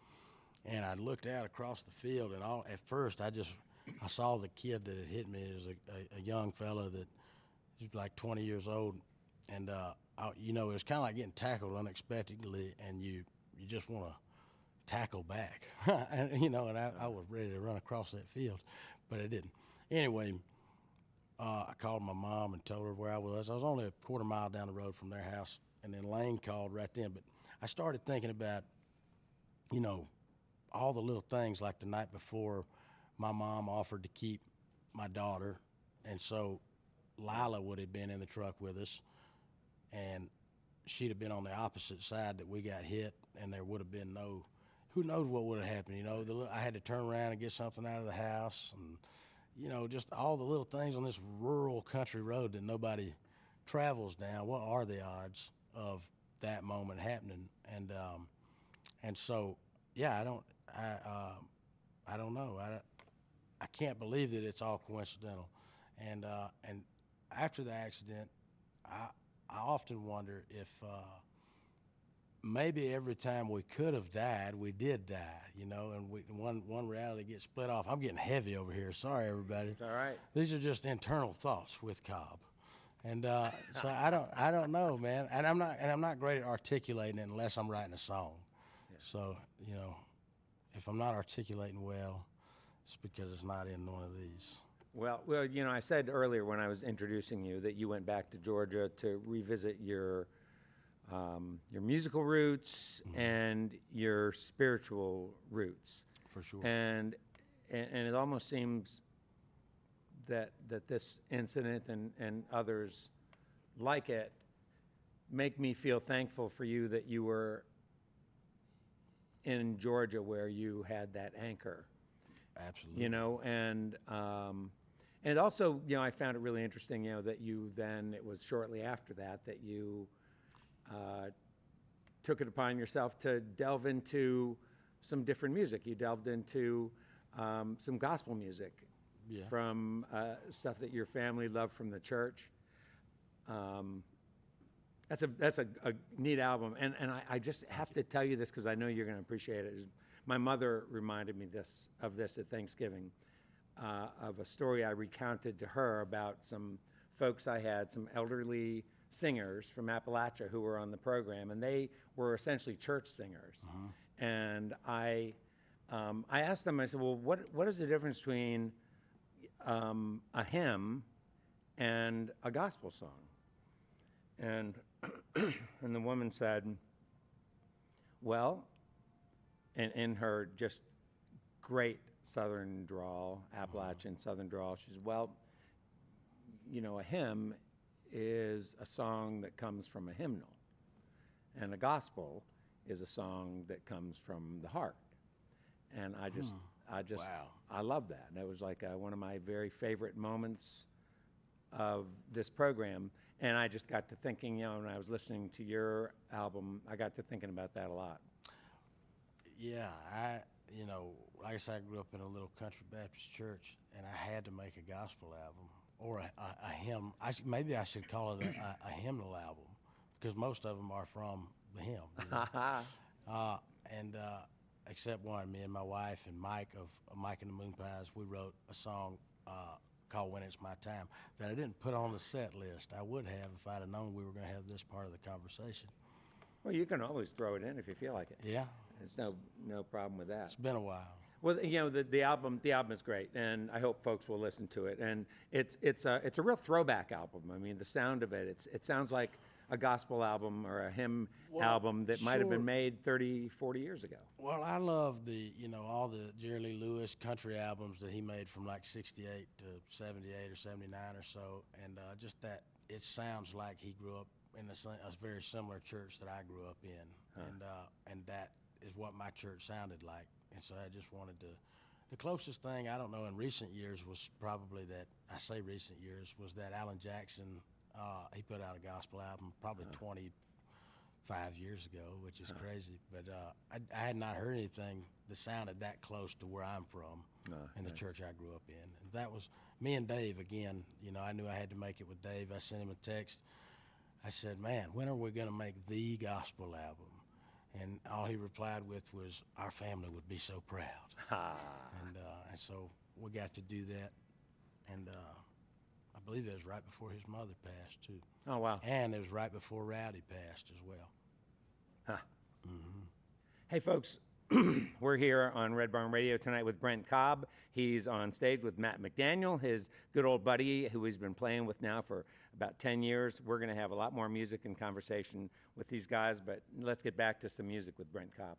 and I looked out across the field, and at first I saw the kid that had hit me. It was a young fella that was like 20 years old, and it was kind of like getting tackled unexpectedly, and you just want to tackle back, and I was ready to run across that field, but I didn't. Anyway, I called my mom and told her where I was. I was only a quarter mile down the road from their house, and then Lane called right then. But I started thinking about, all the little things, like the night before, my mom offered to keep my daughter, and so Lila would have been in the truck with us, and she'd have been on the opposite side that we got hit, and there would have been who knows what would have happened. I had to turn around and get something out of the house, and just all the little things on this rural country road that nobody travels down. What are the odds of that moment happening? And so, yeah, I don't know. I can't believe that it's all coincidental. And after the accident, I often wonder if maybe every time we could have died, we did die, and one reality gets split off. I'm getting heavy over here. Sorry, everybody. It's all right. These are just internal thoughts with Cobb, and so I don't know, man. And I'm not great at articulating it unless I'm writing a song. Yeah. So if I'm not articulating well, it's because it's not in one of these. Well, I said earlier when I was introducing you that you went back to Georgia to revisit your musical roots and your spiritual roots. For sure. And it almost seems that this incident and others like it make me feel thankful for you that you were in Georgia where you had that anchor. Absolutely. And also, I found it really interesting, that you then, it was shortly after that you took it upon yourself to delve into some different music. You delved into some gospel music from stuff that your family loved from the church. That's a neat album, and I just have to tell you this because I know you're going to appreciate it. My mother reminded me of this at Thanksgiving, of a story I recounted to her about some folks I had, some elderly singers from Appalachia who were on the program, and they were essentially church singers. Uh-huh. And I asked them, I said, well, what is the difference between a hymn and a gospel song? And and the woman said, well, in her just great Southern drawl, Appalachian Southern drawl, she says, well, a hymn is a song that comes from a hymnal, and a gospel is a song that comes from the heart. And I wow. I love that. That was like one of my very favorite moments of this program. And I just got to thinking, when I was listening to your album, I got to thinking about that a lot. Yeah, like I said, I grew up in a little country Baptist church, and I had to make a gospel album or a hymn. Maybe I should call it a hymnal album, because most of them are from the hymn. Except one, me and my wife and Mike of Mike and the Moon Pies, we wrote a song called When It's My Time that I didn't put on the set list. I would have if I'd have known we were going to have this part of the conversation. Well, you can always throw it in if you feel like it. Yeah. There's no problem with that. It's been a while. Well, the album is great, and I hope folks will listen to it. And it's a real throwback album. I mean, the sound of it sounds like a gospel album or a hymn album that might have been made 30, 40 years ago. Well, I love all the Jerry Lee Lewis country albums that he made from like 68 to 78 or 79 or so, and just that it sounds like he grew up in a very similar church that I grew up in, and that is what my church sounded like. And so I just wanted to. The closest thing, I don't know, in recent years was probably that, I say recent years, was that Alan Jackson, he put out a gospel album probably 5 years ago, which is crazy. But I had not heard anything that sounded that close to where I'm from in the church I grew up in. And that was me and Dave again. You know, I knew I had to make it with Dave. I sent him a text. I said, man, when are we going to make the gospel album? And all he replied with was, our family would be so proud. And so we got to do that. And I believe it was right before his mother passed, too. Oh, wow. And it was right before Rowdy passed as well. Huh. Hey, folks, we're here on Red Barn Radio tonight with Brent Cobb. He's on stage with Matt McDaniel, his good old buddy who he's been playing with now for about 10 years. We're going to have a lot more music and conversation with these guys, but let's get back to some music with Brent Cobb.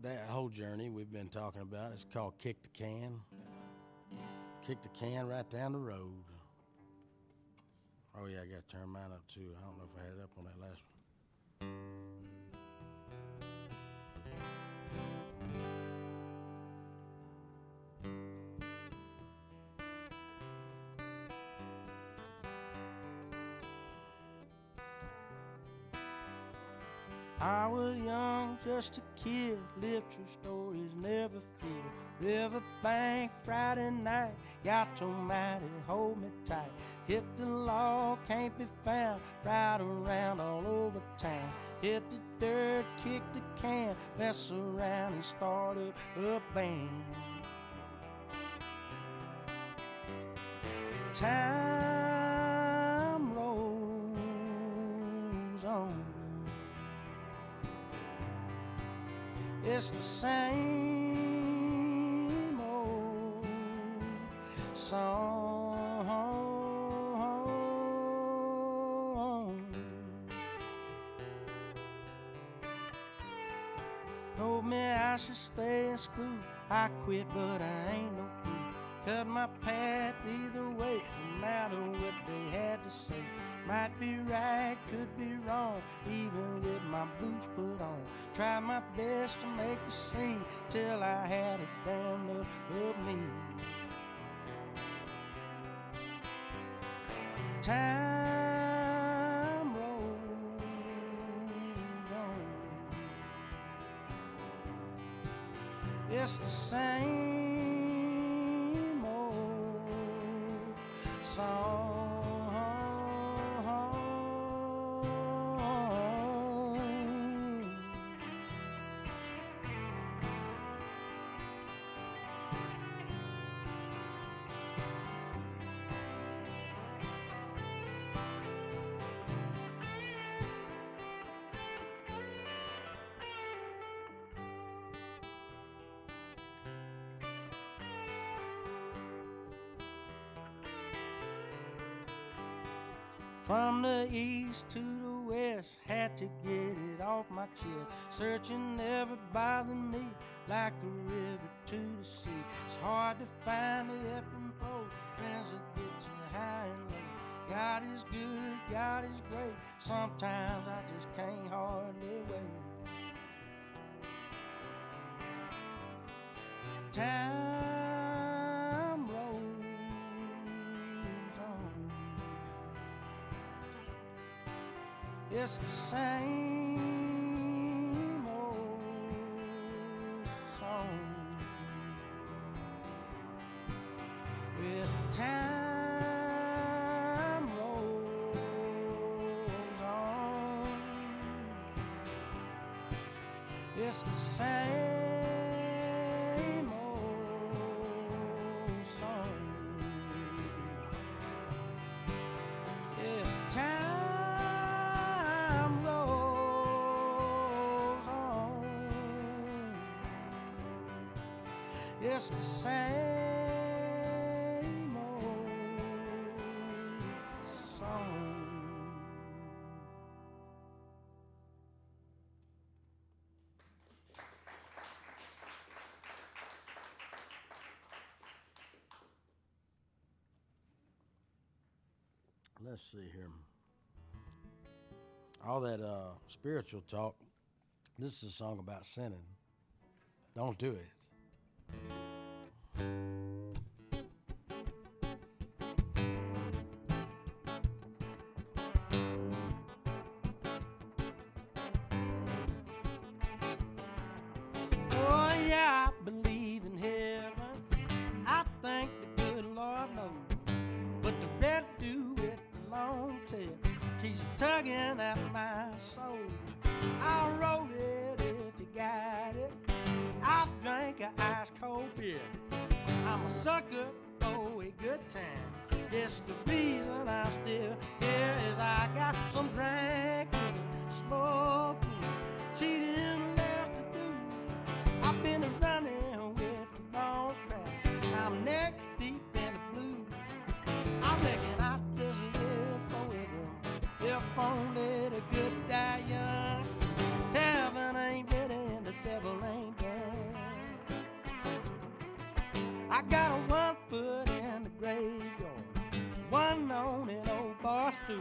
That whole journey we've been talking about is called Kick the Can. Kick the can right down the road. Oh yeah, I got to turn mine up too. I don't know if I had it up on that last one. I was young, just a kid, lived true stories, never feared. Riverbank, Friday night, got to mighty, hold me tight. Hit the law, can't be found, ride around all over town. Hit the dirt, kick the can, mess around and start up a band. Time rolls on. It's the same old song. Told me I should stay in school. I quit, but I ain't no fool. Cut my path either way, no matter what they had to say. Might be right, could be wrong, even with my boots put on. Tried my best to make a scene till I had a damn look of me. Time rolls on. It's the same old song. From the east to the west, had to get it off my chest. Searching never bothered me like a river to the sea. It's hard to find the ebb and flow, friends that get you high and low. God is good, God is great, sometimes I just can't hardly wait. Time rolls on. It's the same old song. With time rolls on. It's the same old song. If time rolls on, it's the same old song. Let's see here. All that spiritual talk, this is a song about sinning. Don't do it. tugging at my soul. I'll roll it if you got it. I'll drink a ice cold beer. I'm a sucker for a good time. Yes, the reason I'm still here is I got some drinking, smoking, cheating left to do. I've been running with the wrong crowd. I'm neck deep in the blues. I reckon I just live forever. If only the good die young. Heaven ain't ready and the devil ain't done. I got a 1 foot in the graveyard, 1 on an old bar stool.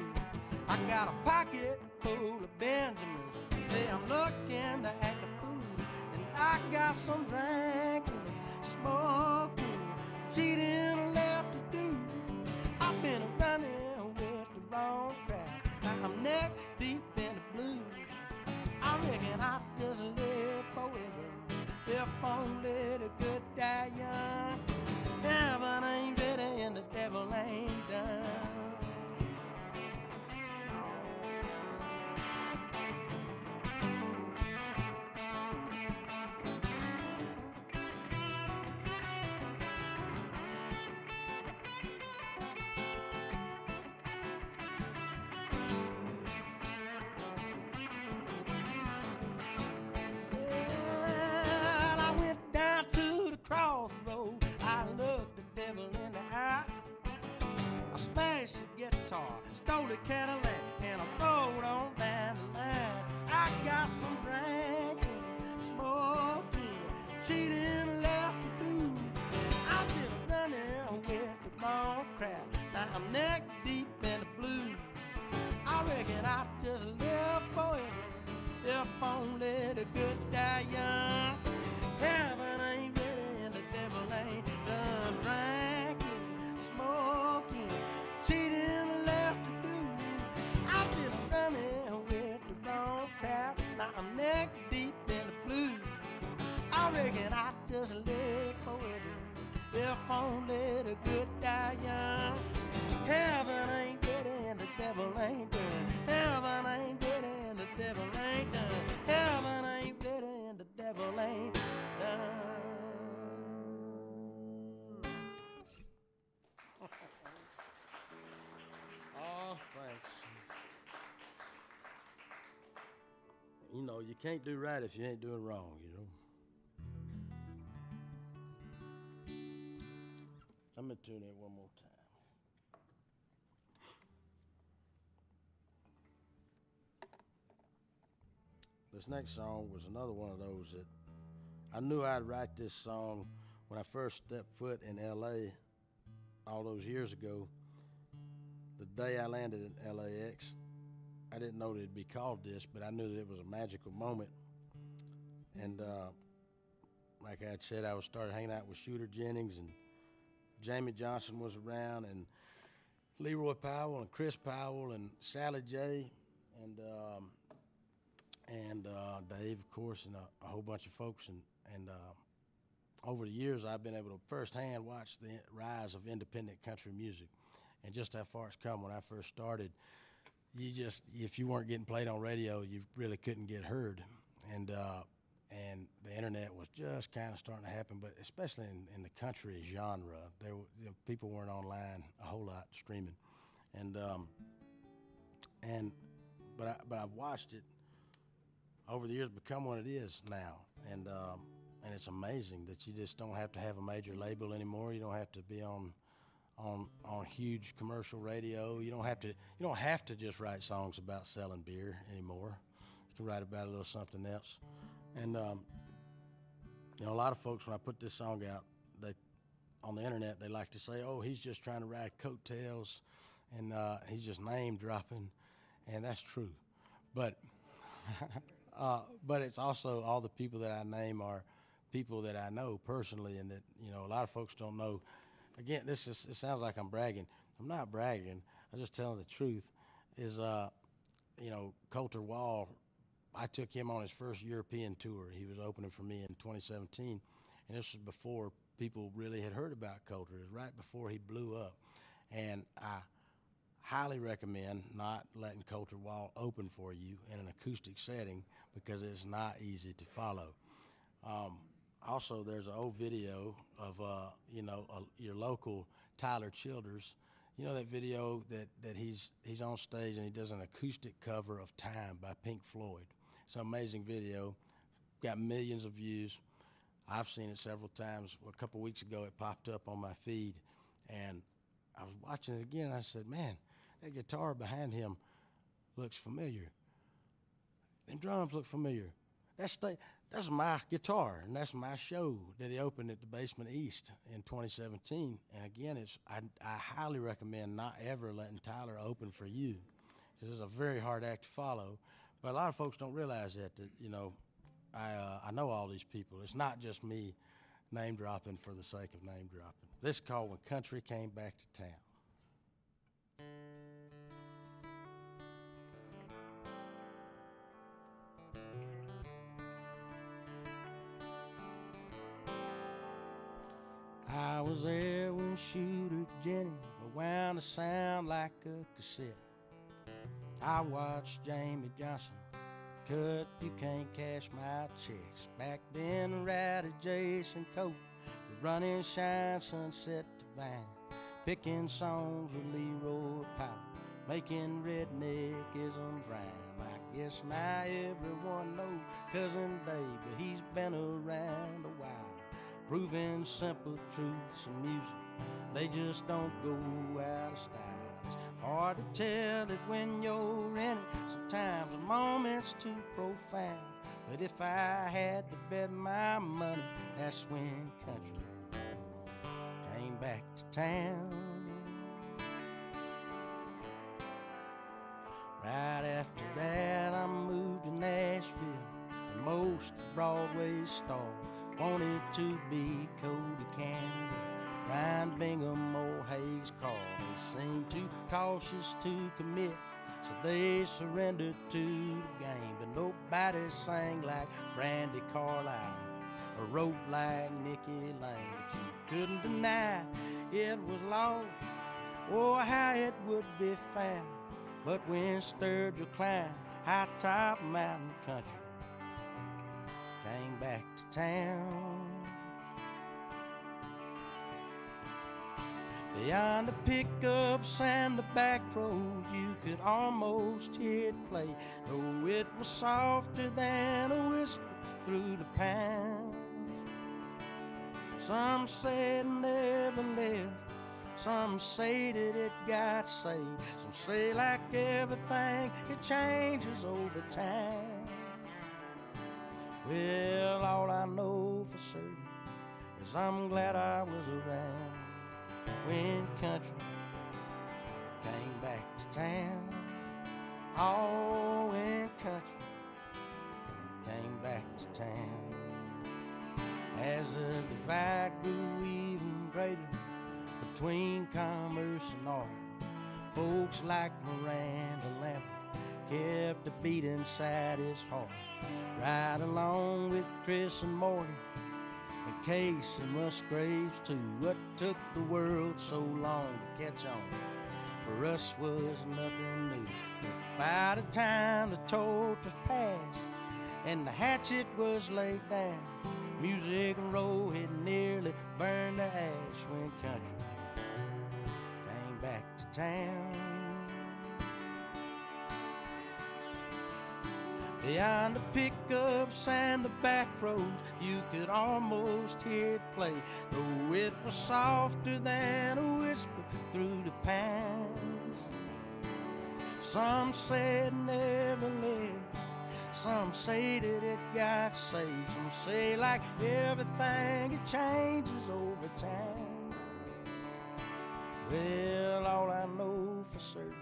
I got a pocket full of Benjamins. Say I'm looking to act a fool. And I got some drinking, smoking, cheating left to do. I've been running with the wrong crowd. Now I'm neck deep in the blues. I reckon I just live forever. If only the good die young. Heaven ain't ready and the devil ain't done. Crossroad, I looked the devil in the eye. I smashed the guitar, stole the Cadillac, and I rode on down the line. I got some drinking, smoking, cheating left to do. I'm just running with the wrong crowd. Now I'm neck deep in the blues. I reckon I just live forever. If only the good die young. Heaven ain't ready and the devil ain't done. Drinking, smoking, cheating left to do. I've been running with the wrong crowd. Now I'm neck deep in the blues. I reckon I just live forever. If only the good die young. Heaven ain't ready and the devil ain't done. Heaven ain't ready and the devil ain't done. Heaven ain't ready and the devil ain't done. Oh, thanks. You know, you can't do right if you ain't doing wrong, you know. I'm gonna tune in one more time. This next song was another one of those that I knew I'd write this song when I first stepped foot in L.A. all those years ago. The day I landed in LAX, I didn't know that it'd be called this, but I knew that it was a magical moment. And like I had said, I started hanging out with Shooter Jennings, and Jamie Johnson was around, and Leroy Powell, and Chris Powell, and Sally J, and Dave, of course, and a whole bunch of folks. And over the years, I've been able to firsthand watch the rise of independent country music and just how far it's come. When I first started, if you weren't getting played on radio, you really couldn't get heard. And the internet was just kind of starting to happen, but especially in the country genre, people weren't online a whole lot streaming. But I've watched it over the years become what it is now, and it's amazing that you just don't have to have a major label anymore. You don't have to be on huge commercial radio. You don't have to just write songs about selling beer anymore. You can write about a little something else. And a lot of folks, when I put this song out, on the internet, they like to say, "Oh, he's just trying to ride coattails, and he's just name dropping," and that's true, but. But it's also all the people that I name are people that I know personally, and that a lot of folks don't know. Again, it sounds like I'm bragging. I'm not bragging. I'm just telling the truth. Is Coulter Wall, I took him on his first European tour. He was opening for me in 2017, and this was before people really had heard about Coulter. It was right before he blew up, and highly recommend not letting Coulter Wall open for you in an acoustic setting because it's not easy to follow. Also, there's an old video of your local Tyler Childers. You know that video that he's on stage and he does an acoustic cover of Time by Pink Floyd. It's an amazing video, got millions of views. I've seen it several times. A couple weeks ago it popped up on my feed, and I was watching it again and I said, man, that guitar behind him looks familiar. Them drums look familiar. That's my guitar, and that's my show that he opened at the Basement East in 2017. And again, I highly recommend not ever letting Tyler open for you. This is a very hard act to follow, but a lot of folks don't realize that I know all these people. It's not just me name dropping for the sake of name dropping. This is called When Country Came Back to Town. I was there when Shooter Jenny wound a sound like a cassette. I watched Jamie Johnson cut You Can't Cash My Checks. Back then, Ratty Jason Cope was running Shine Sunset Divine, picking songs with Leroy Powell, making redneckisms rhyme. I guess now everyone knows Cousin Dave, but he's been around a while, proving simple truths in music, they just don't go out of style. It's hard to tell it when you're in it, sometimes a moment's too profound. But if I had to bet my money, that's when country came back to town. Right after that, I moved to Nashville, and most of Broadway's stars wanted to be Cody Canada, Ryan Bingham, or Hayes Carl. They seemed too cautious to commit, so they surrendered to the game. But nobody sang like Brandy Carlisle or wrote like Nikki Lane. But you couldn't deny it was lost, or how it would be found. But when Sturgill climbed high top mountain country came back to town. Beyond the pickups and the back roads, you could almost hear it play, though it was softer than a whisper through the pines. Some said it never left, some say that it got saved, some say like everything, it changes over time. Well, all I know for certain is I'm glad I was around when country came back to town. Oh, when country came back to town. As the divide grew even greater between commerce and art, folks like Miranda Lambert kept a beat inside his heart, right along with Chris and Morty and Case and Musgraves too. What took the world so long to catch on for us was nothing new. But by the time the torch was passed and the hatchet was laid down, music and roll had nearly burned to ash when country came back to town. Beyond the pickups and the back roads, you could almost hear it play, though it was softer than a whisper through the pines. Some said never lived, some say that it got saved, some say like everything it changes over time. Well, all I know for certain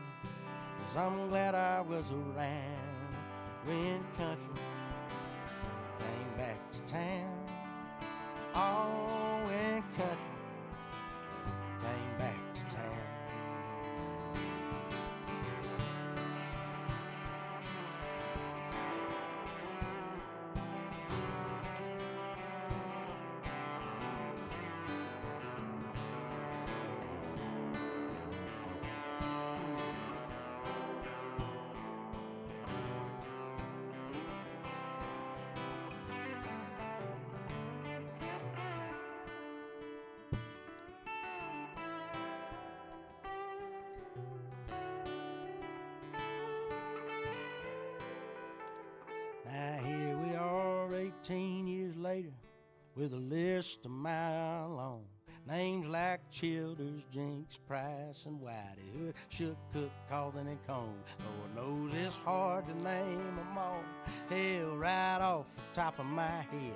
is I'm glad I was around when country came back to town. Oh, when country came back to town. 18 years later, with a list a mile long. Names like Childers, Jinx, Price, and Whitey Hood, Shook, Cook, Calden, and Cone. Lord knows it's hard to name them all. Hell, right off the top of my head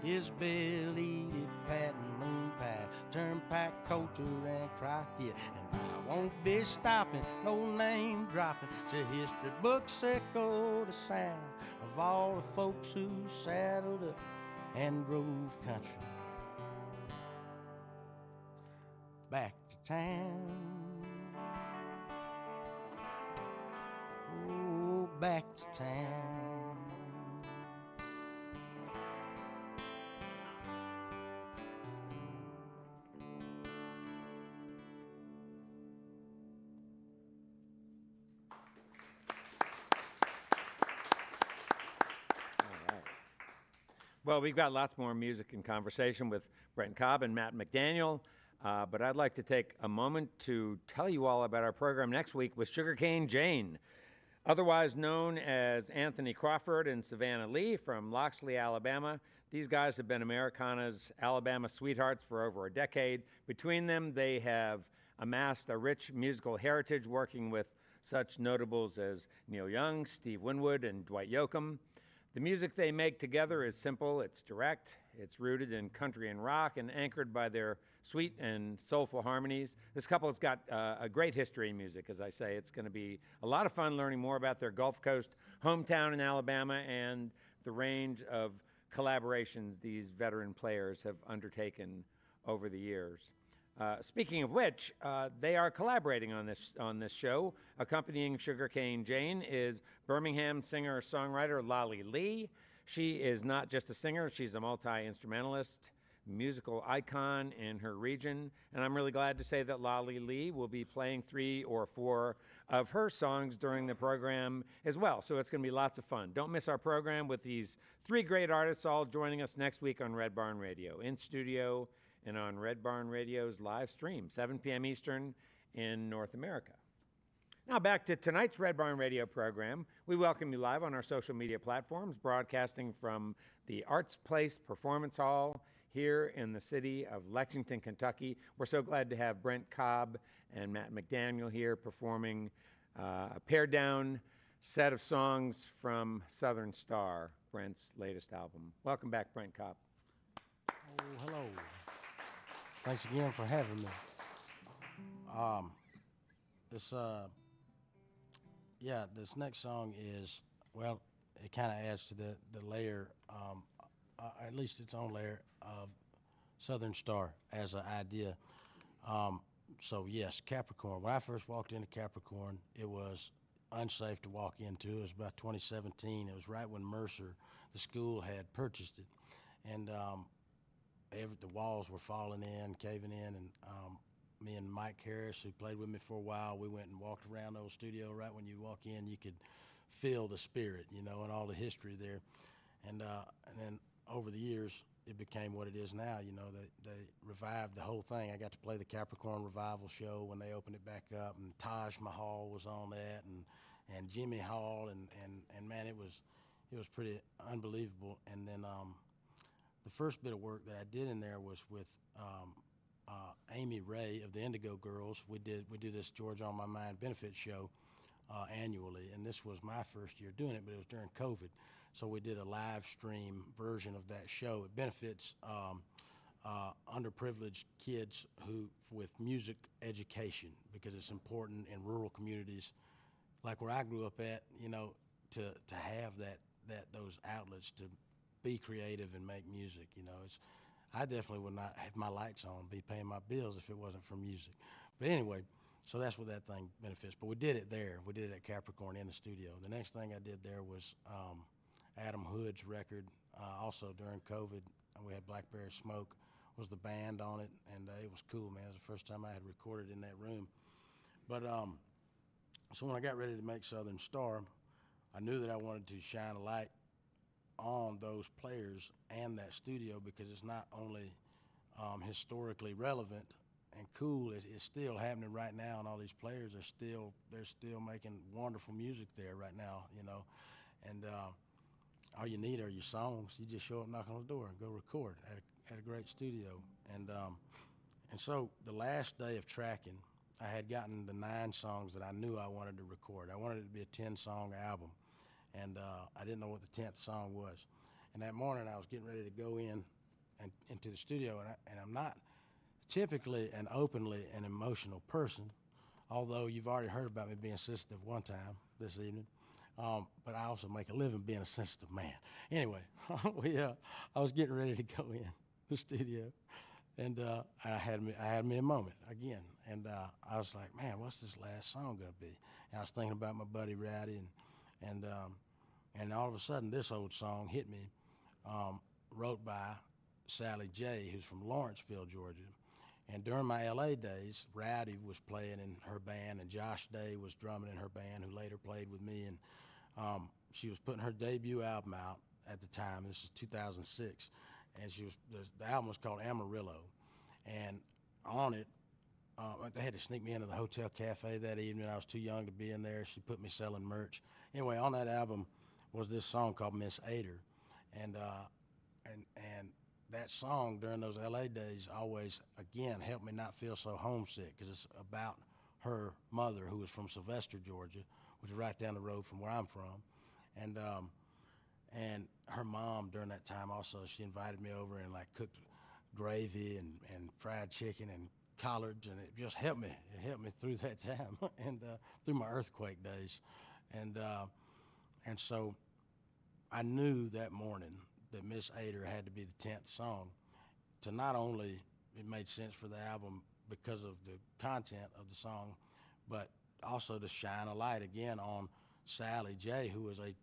is Bill-Eated, Patton, Moon Pie, Turnpike, Coulter, and Crockett. And I won't be stopping, no name dropping, till history books echo the sound of all the folks who saddled up and drove country back to town. Oh, back to town. Well, we've got lots more music and conversation with Brent Cobb and Matt McDaniel, but I'd like to take a moment to tell you all about our program next week with Sugarcane Jane, otherwise known as Anthony Crawford and Savannah Lee from Loxley, Alabama. These guys have been Americana's Alabama sweethearts for over a decade. Between them, they have amassed a rich musical heritage working with such notables as Neil Young, Steve Winwood, and Dwight Yoakam. The music they make together is simple, it's direct, it's rooted in country and rock, and anchored by their sweet and soulful harmonies. This couple has got a great history in music, as I say. It's going to be a lot of fun learning more about their Gulf Coast hometown in Alabama and the range of collaborations these veteran players have undertaken over the years. Speaking of which, they are collaborating on this show. Accompanying Sugarcane Jane is Birmingham singer-songwriter Lolly Lee. She is not just a singer, she's a multi-instrumentalist, musical icon in her region, and I'm really glad to say that Lolly Lee will be playing 3 or 4 of her songs during the program as well, so it's going to be lots of fun. Don't miss our program with these 3 great artists all joining us next week on Red Barn Radio, in studio and on Red Barn Radio's live stream, 7 p.m. Eastern in North America. Now back to tonight's Red Barn Radio program. We welcome you live on our social media platforms, broadcasting from the Arts Place Performance Hall here in the city of Lexington, Kentucky. We're so glad to have Brent Cobb and Matt McDaniel here performing a pared-down set of songs from Southern Star, Brent's latest album. Welcome back, Brent Cobb. Oh, hello. Thanks again for having me. This next song is, well, it kind of adds to the layer, at least its own layer of Southern Star as an idea. So yes, Capricorn. When I first walked into Capricorn, it was unsafe to walk into. It was about 2017. It was right when Mercer, the school, had purchased it. And the walls were falling in, caving in, and me and Mike Harris, who played with me for a while, we went and walked around the old studio. Right when you walk in, you could feel the spirit, and all the history there. And then over the years, it became what it is now. They revived the whole thing. I got to play the Capricorn Revival show when they opened it back up, and Taj Mahal was on that, and Jimmy Hall, and man, it was pretty unbelievable. And then the first bit of work that I did in there was with Amy Ray of the Indigo Girls. We do this George on My Mind benefit show annually, and this was my first year doing it, but it was during COVID. So we did a live stream version of that show. It benefits underprivileged kids with music education, because it's important in rural communities like where I grew up at, to have those outlets to be creative and make music. I definitely would not have my lights on, be paying my bills if it wasn't for music. But anyway, so that's what that thing benefits. But we did it there. We did it at Capricorn in the studio. The next thing I did there was Adam Hood's record, also during COVID. We had Blackberry Smoke was the band on it, and it was cool, man. It was the first time I had recorded in that room. But so when I got ready to make Southern Star, I knew that I wanted to shine a light on those players and that studio, because it's not only historically relevant and cool, it's still happening right now, and all these players they're still making wonderful music there right now, And all you need are your songs. You just show up, knock on the door, and go record at a great studio. And so the last day of tracking, I had gotten the 9 songs that I knew I wanted to record. I wanted it to be a 10-song album, and I didn't know what the 10th song was. And that morning, I was getting ready to go into the studio, and I'm not typically and openly an emotional person, although you've already heard about me being sensitive one time this evening. But I also make a living being a sensitive man. Anyway, I was getting ready to go in the studio, and I had me a moment again, and I was like, man, what's this last song gonna be? And I was thinking about my buddy Rowdy, and all of a sudden this old song hit me, wrote by Sally J, who's from Lawrenceville, Georgia. And during my LA days, Rowdy was playing in her band, and Josh Day was drumming in her band, who later played with me. And she was putting her debut album out at the time. This is 2006, and the album was called Amarillo. And on it, they had to sneak me into the hotel cafe that evening. I was too young to be in there. She put me selling merch. Anyway, on that album was this song called Miss Ader, and that song during those LA days always, again, helped me not feel so homesick, because it's about her mother, who was from Sylvester, Georgia, which is right down the road from where I'm from. And her mom during that time also, she invited me over and like cooked gravy and fried chicken and collards, and it just helped me. It helped me through that time and through my earthquake days. And so I knew that morning that Miss Ader had to be the 10th song. To not only it made sense for the album because of the content of the song, but also to shine a light again on Sally J, who was a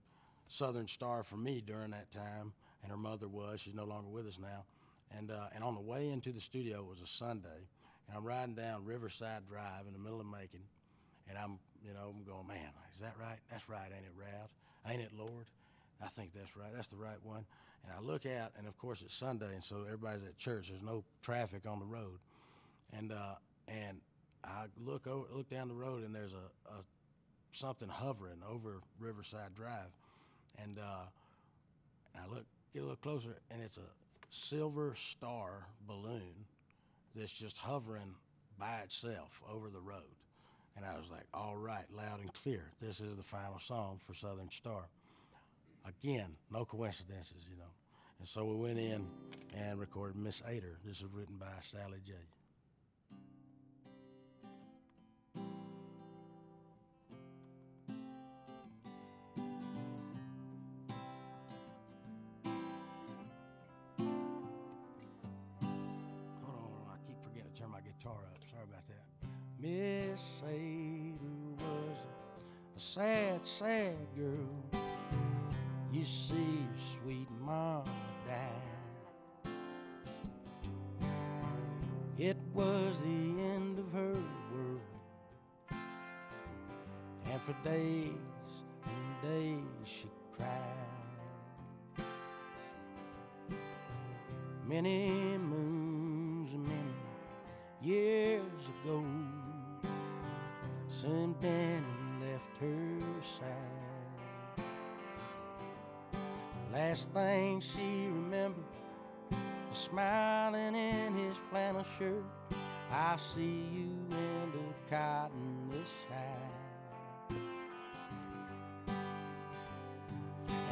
Southern star for me during that time, and her mother was. She's no longer with us now. And on the way into the studio, it was a Sunday, and I'm riding down Riverside Drive in the middle of Macon, and I'm going, man, is that right? That's right, ain't it, Rad? Ain't it, Lord? I think that's right. That's the right one. And I look out, and of course it's Sunday, and so everybody's at church. There's no traffic on the road, and I look down the road, and there's a something hovering over Riverside Drive, and I get a little closer, and it's a silver star balloon that's just hovering by itself over the road. And I was like, all right, loud and clear. This is the final song for Southern Star. Again, no coincidences, And so we went in and recorded Miss Ader. This is written by Sally J. Hold on, I keep forgetting to turn my guitar up. Sorry about that. Miss Ader was a sad, sad girl. You see, your sweet mama died. It was the end of her world, and for days and days she cried. Many moons and many years ago, something left her side. Last thing she remembered was smiling in his flannel shirt. I see you in the cotton this side.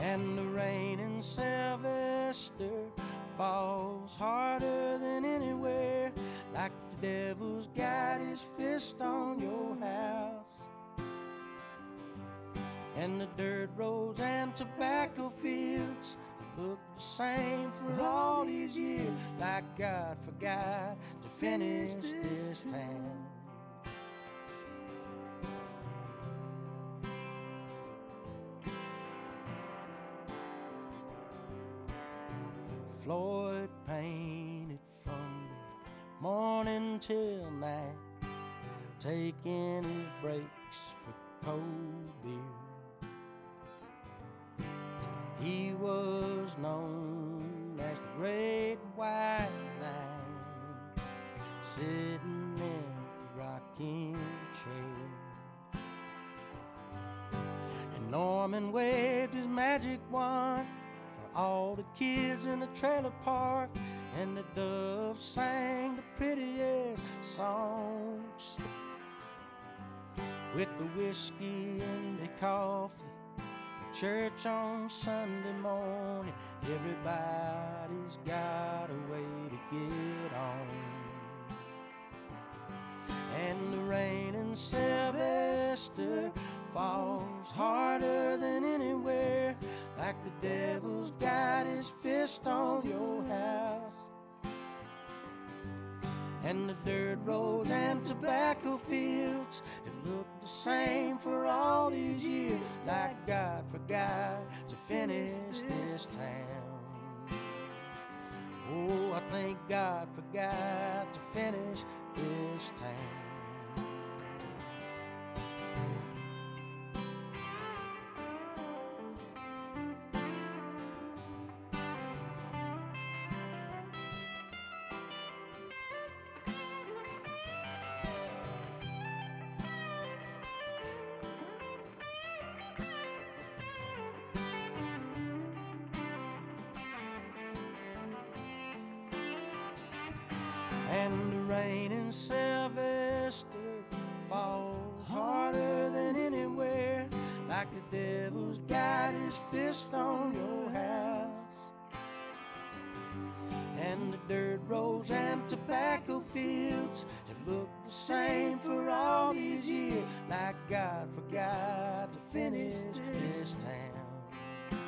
And the rain in Sylvester falls harder than anywhere, like the devil's got his fist on your house. And the dirt roads and tobacco fields look the same for all these years, like God forgot to finish this town. Floyd painted from morning till night, taking his breaks for cold beer. He was known as the Great White Knight, sitting in the rocking chair. And Norman waved his magic wand all the kids in the trailer park, and the doves sang the prettiest songs. With the whiskey and the coffee, church on Sunday morning, everybody's got a way to get on. And the rain in Sylvester falls harder than anywhere, like the devil's got his fist on your house. And the dirt roads and tobacco fields have looked the same for all these years, like God forgot to finish this town. Oh, I think God forgot to finish this town. And the rain in Sylvester falls harder than anywhere, like the devil's got his fist on your house. And the dirt roads and tobacco fields have looked the same for all these years, like God forgot to finish this town.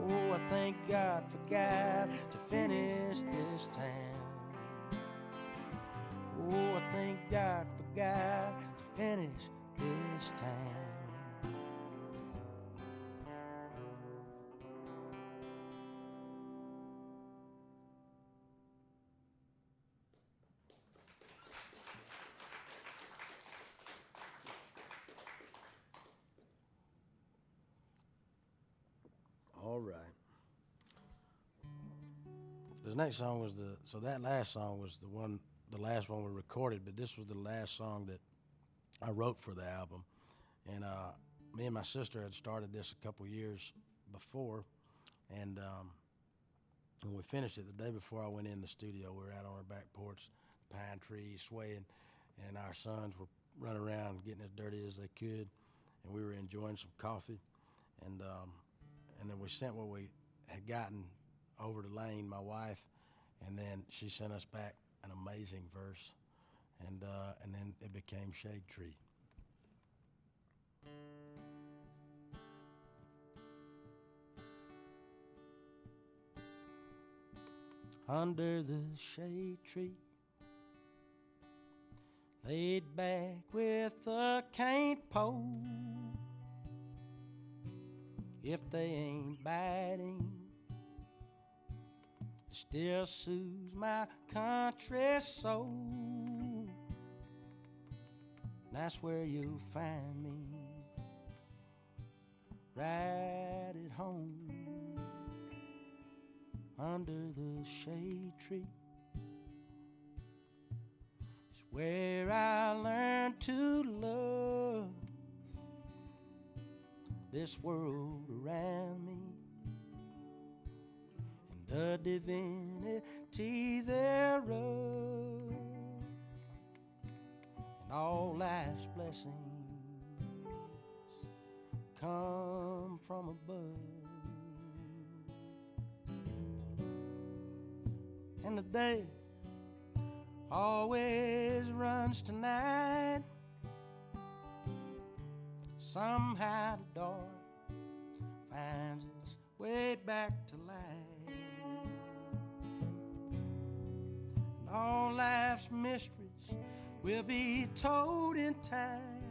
Oh, I think God forgot to finish this town. Oh, I think God forgot to finish this town. All right. This next song was that last song was the last one we recorded, but this was the last song that I wrote for the album. And me and my sister had started this a couple years before, and when we finished it, the day before I went in the studio, we were out on our back porch, pine trees swaying, and our sons were running around getting as dirty as they could, and we were enjoying some coffee, and then we sent what we had gotten over to Lane, my wife, and then she sent us back an amazing verse, and then it became Shade Tree. Under the shade tree, laid back with a cane pole, if they ain't biting, it still soothes my country soul. That's where you'll find me, right at home, under the shade tree. It's where I learned to love this world around me, and the divinity thereof, and all life's blessings come from above. And the day always runs to night. Somehow the dark finds its way back to light. And all life's mysteries will be told in time.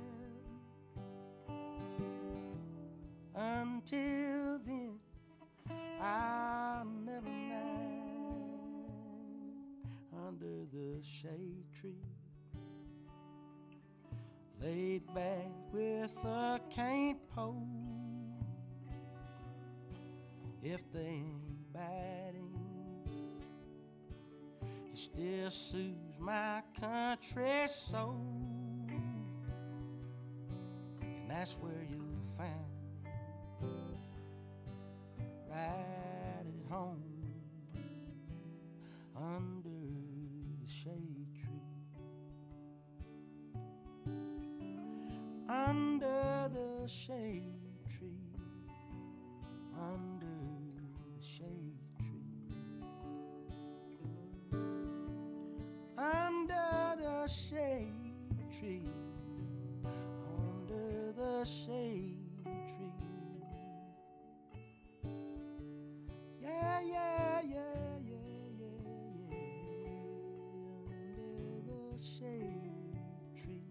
Until then, I'll never mind. Under the shade tree, laid back with a cane pole, if they ain't biting, it still soothes my country soul, and that's where you'll find me, right at home under the shade tree. Under the shade tree. Under the shade tree. Under the shade tree. Under the shade tree. Yeah, yeah, yeah, yeah, yeah, yeah. Under the shade tree.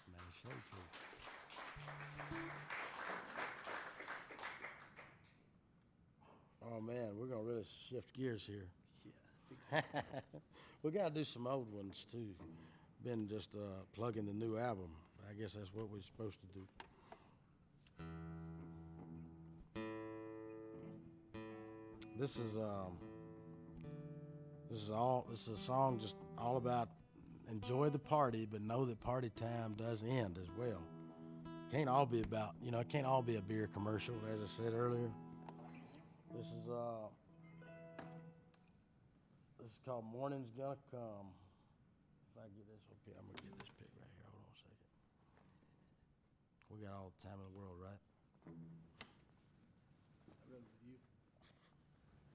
Nice shade tree. Oh man, we're gonna really shift gears here. Yeah. We gotta do some old ones too. Been just plugging the new album. I guess that's what we're supposed to do. This is a song just all about enjoy the party, but know that party time does end as well. Can't all be about, it can't all be a beer commercial, as I said earlier. This is called Morning's Gonna Come. If I get this, okay, I'm gonna get this pick right here. Hold on a second. We got all the time in the world, right? I run with you.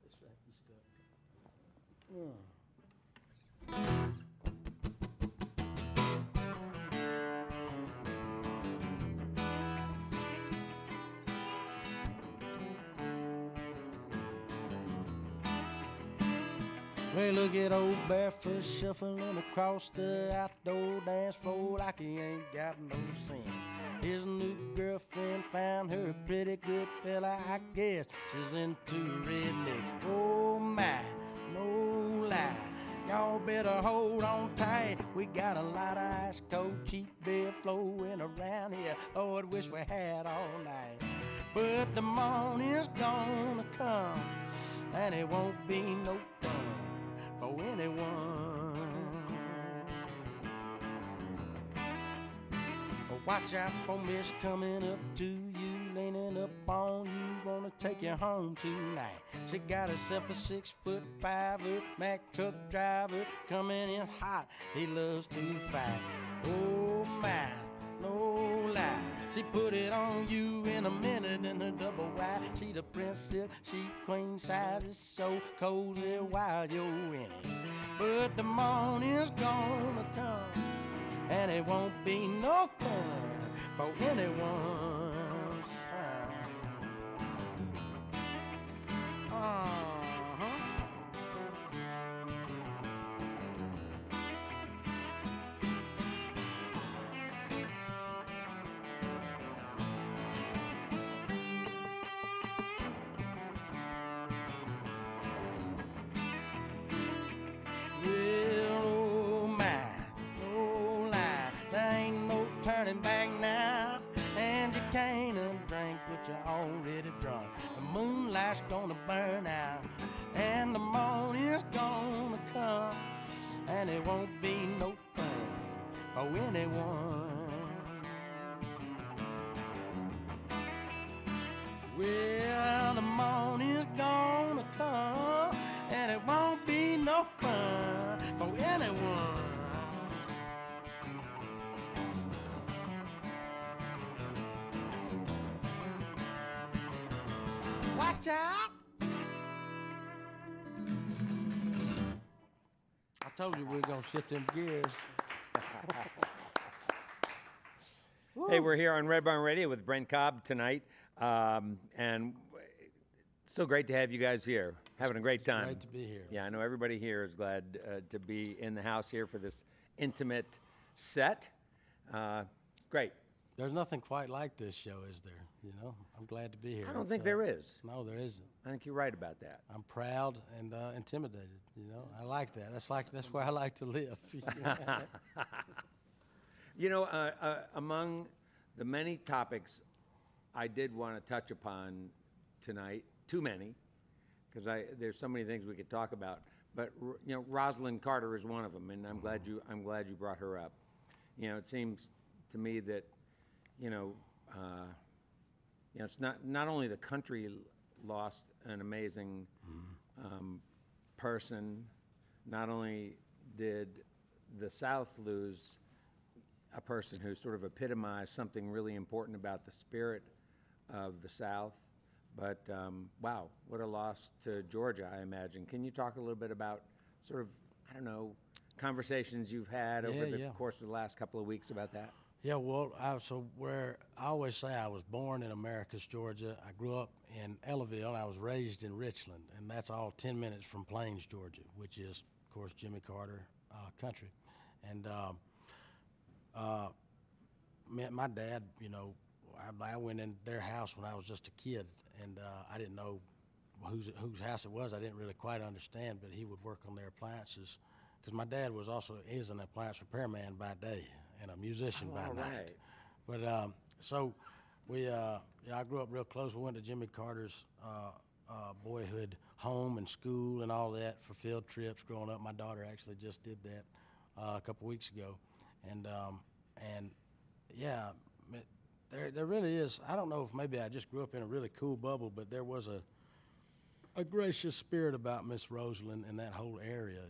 That's right, you stuck. Well, look at old Barefoot shuffling across the outdoor dance floor like he ain't got no sense. His new girlfriend found her a pretty good fella, I guess she's into redneck. Oh my, no lie, y'all better hold on tight. We got a lot of ice cold cheap beer flowing around here. Lord, wish we had all night. But the morning's gonna come and it won't be no fun for anyone. Watch out for Miss coming up to you, leaning up on you, gonna take you home tonight. She got herself a 6'5" Mack truck driver coming in hot. He loves to fight. Oh my, no lie. She put it on you in a minute in a double wide. She the princess, she queen size, is so cozy while you're in it. But the morning's gonna come and it won't be no fun for anyone's son. Back now, and you can't drink what you already drunk. The moonlight's gonna burn out, and the morning's gonna come, and it won't be no fun for anyone. Well, the morning's gonna come, and it won't be no fun for anyone. Watch out! I told you we were gonna shift them gears. Hey, we're here on Red Barn Radio with Brent Cobb tonight, and it's so great to have you guys here. Having a great time. Great to be here. Yeah, I know everybody here is glad to be in the house here for this intimate set. Great. There's nothing quite like this show, is there? I'm glad to be here. I don't think there is. No, there isn't. I think you're right about that. I'm proud and intimidated. I like that. That's where I like to live. Among the many topics I did want to touch upon tonight, too many, because there's so many things we could talk about. but Rosalind Carter is one of them, and I'm glad you brought her up. It seems to me that it's not only the country lost an amazing person, not only did the South lose a person who sort of epitomized something really important about the spirit of the South, but wow, what a loss to Georgia, I imagine. Can you talk a little bit about sort of, I don't know, conversations you've had over the course of the last couple of weeks about that? Yeah, well, I always say I was born in Americus, Georgia. I grew up in Ellaville, and I was raised in Richland, and that's all 10 minutes from Plains, Georgia, which is, of course, Jimmy Carter country. And my dad, I went in their house when I was just a kid, and I didn't know whose house it was. I didn't really quite understand, but he would work on their appliances, because my dad is an appliance repairman by day and a musician by night. But so I grew up real close. We went to Jimmy Carter's boyhood home and school and all that for field trips growing up. My daughter actually just did that a couple weeks ago, and yeah, there really is. I don't know if maybe I just grew up in a really cool bubble, but there was a gracious spirit about Miss Rosalind and that whole area.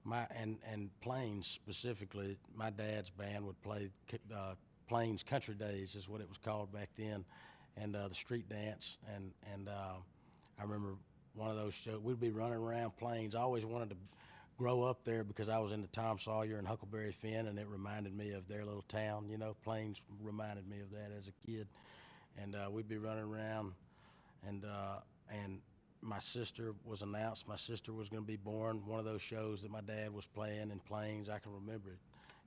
And Plains specifically, my dad's band would play Plains Country Days is what it was called back then, and the street dance. And I remember one of those shows, we'd be running around Plains. I always wanted to grow up there because I was into Tom Sawyer and Huckleberry Finn, and it reminded me of their little town. Plains reminded me of that as a kid. And we'd be running around, and my sister was announced. My sister was going to be born. One of those shows that my dad was playing in Plains, I can remember it.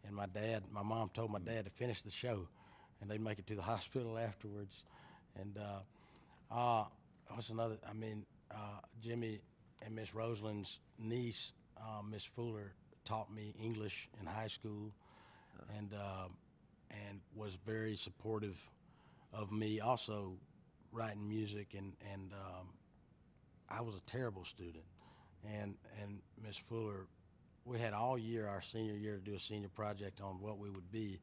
And my mom told my dad to finish the show, and they'd make it to the hospital afterwards. And what's another? Jimmy and Miss Rosalind's niece, Miss Fuller, taught me English in high school, and was very supportive of me also writing music, and I was a terrible student, and Miss Fuller, we had all year, our senior year, to do a senior project on what we would be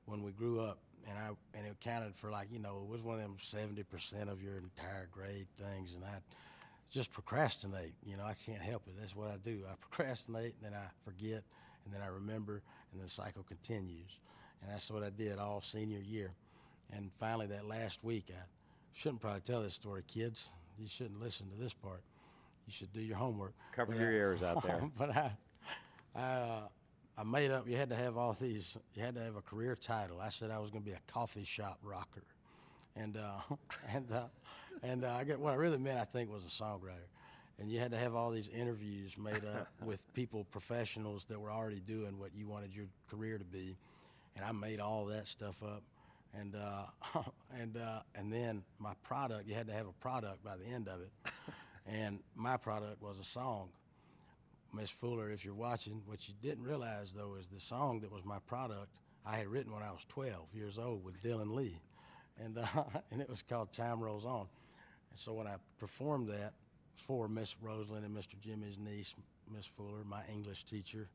when we grew up, and it counted for it was one of them 70% of your entire grade things, and I just procrastinate. I can't help it. That's what I do. I procrastinate, and then I forget, and then I remember, and the cycle continues, and that's what I did all senior year. And finally, that last week, I shouldn't probably tell this story, kids. You shouldn't listen to this part. You should do your homework. Cover your ears out there. But I made up. You had to have all these. You had to have a career title. I said I was going to be a coffee shop rocker, and I get what I really meant. I think was a songwriter, and you had to have all these interviews made up with people, professionals that were already doing what you wanted your career to be, and I made all that stuff up. And then my product, you had to have a product by the end of it. And my product was a song. Miss Fuller, if you're watching, what you didn't realize, though, is the song that was my product I had written when I was 12 years old with Dylan Lee. And it was called Time Rolls On. And so when I performed that for Miss Rosalind and Mr. Jimmy's niece, Miss Fuller, my English teacher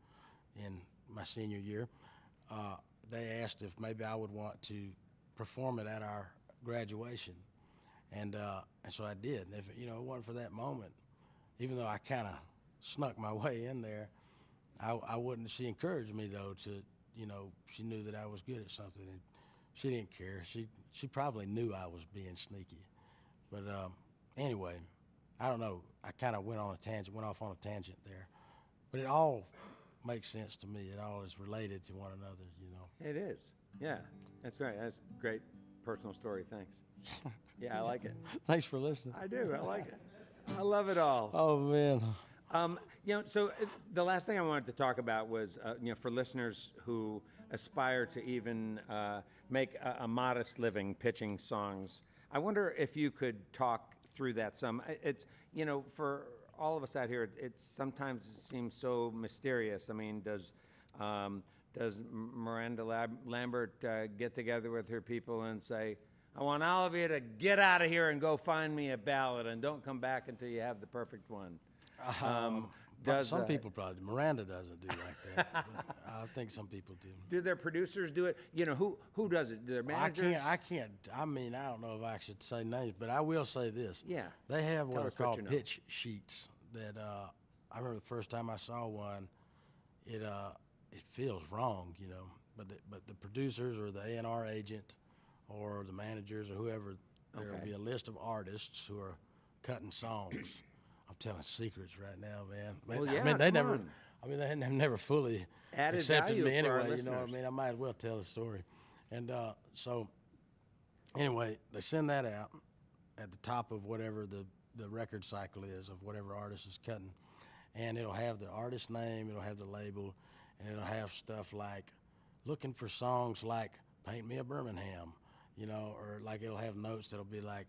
in my senior year, they asked if maybe I would want to perform it at our graduation, and so I did. And if it wasn't for that moment, even though I kind of snuck my way in there, I wouldn't. She encouraged me though to, she knew that I was good at something, and she didn't care. She probably knew I was being sneaky, but anyway, I don't know. I kind of went off on a tangent there, but it all makes sense to me. It all is related to one another, It is. Yeah, that's right. That's a great personal story. Thanks. Yeah, I like it. Thanks for listening. I do. I like it. I love it all. Oh, man. So the last thing I wanted to talk about was, for listeners who aspire to even make a modest living pitching songs, I wonder if you could talk through that some. It's, for all of us out here, it sometimes seems so mysterious. I mean, does Miranda Lambert get together with her people and say, I want all of you to get out of here and go find me a ballad and don't come back until you have the perfect one? Does some people probably, Miranda doesn't do like that. But I think some people do. do their producers do it? You know, who does it? Do their managers? I can't, I mean, I don't know if I should say names, but I will say this. Yeah. They have what Tell are us what called you know. pitch sheets that, I remember the first time I saw one, it feels wrong, you know, but the producers or the A&R agent or the managers or whoever, there will Okay. be a list of artists who are cutting songs. I'm telling secrets right now, man. Well, I yeah, mean, they come never, on. I mean, they have never fully Added accepted value me for our anyway, you know what I listeners. mean? I might as well tell the story. And so anyway, they send that out at the top of whatever the record cycle is of whatever artist is cutting. And it'll have the artist name, it'll have the label, and it'll have stuff like looking for songs like Paint Me a Birmingham, you know, or like it'll have notes that'll be like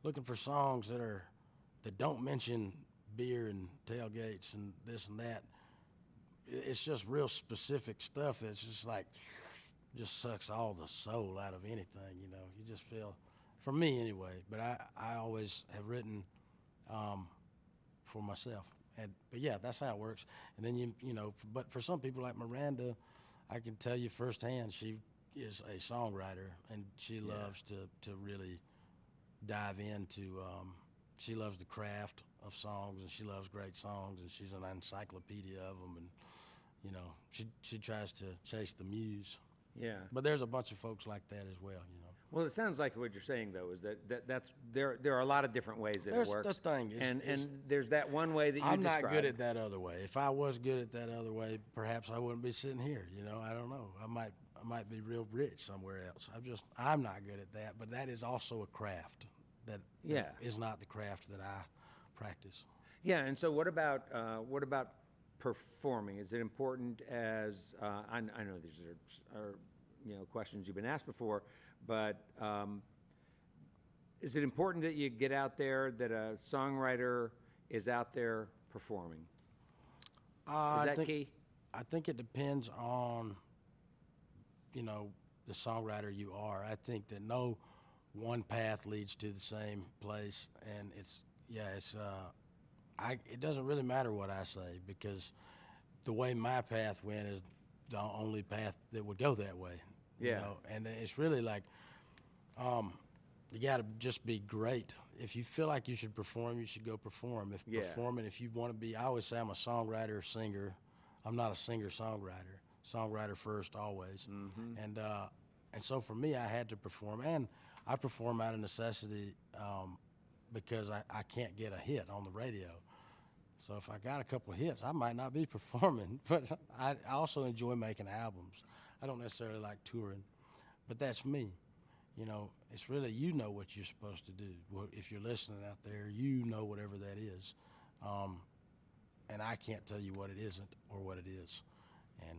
looking for songs that don't mention beer and tailgates and this and that. It's just real specific stuff that's just like, just sucks all the soul out of anything, you know. You just feel, for me anyway, but I always have written for myself. But yeah, that's how it works. And then you know, but for some people like Miranda, I can tell you firsthand, she is a songwriter and she loves to really dive into, she loves the craft of songs and she loves great songs and she's an encyclopedia of them, and you know, she tries to chase the muse. Yeah. But there's a bunch of folks like that as well, you know. Well, it sounds like what you're saying, though, is that's there are a lot of different ways that There's it works. the thing is- and there's that one way that you I'm not described. good at that other way. If I was good at that other way, perhaps I wouldn't be sitting here. You know, I don't know. I might be real rich somewhere else. I'm not good at that. But that is also a craft that is not the craft that I practice. Yeah, and so what about performing? Is it important as I know these are you know questions you've been asked before, but is it important that you get out there, that a songwriter is out there performing? Is that key? I think it depends on, you know, the songwriter you are. I think that no one path leads to the same place, and it doesn't really matter what I say, because the way my path went is the only path that would go that way. Yeah. You know? And it's really like, you got to just be great. If you feel like you should perform, you should go perform. If you want to be, I always say I'm a songwriter, singer. I'm not a singer-songwriter. Songwriter first, always. Mm-hmm. And so for me, I had to perform, and I perform out of necessity because I can't get a hit on the radio. So if I got a couple of hits, I might not be performing, but I also enjoy making albums. I don't necessarily like touring, but that's me. You know, it's really, you know what you're supposed to do. If you're listening out there, you know whatever that is. And I can't tell you what it isn't or what it is. And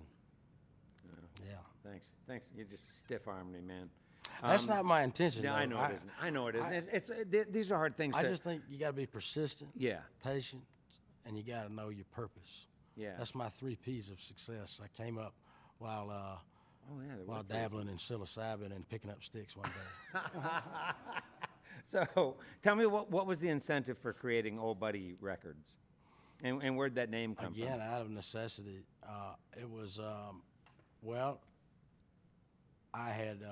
yeah. Thanks. You just stiff-armed me, man. That's not my intention, Yeah, though. I know it isn't. These are hard things. I just think you got to be persistent, Yeah. patient, and you got to know your purpose. Yeah. That's my 3 P's of success. I came up while there while were three. dabbling in psilocybin and picking up sticks one day. So tell me, what was the incentive for creating Old Buddy Records, and where'd that name come Again, from? out of necessity. It was well, I had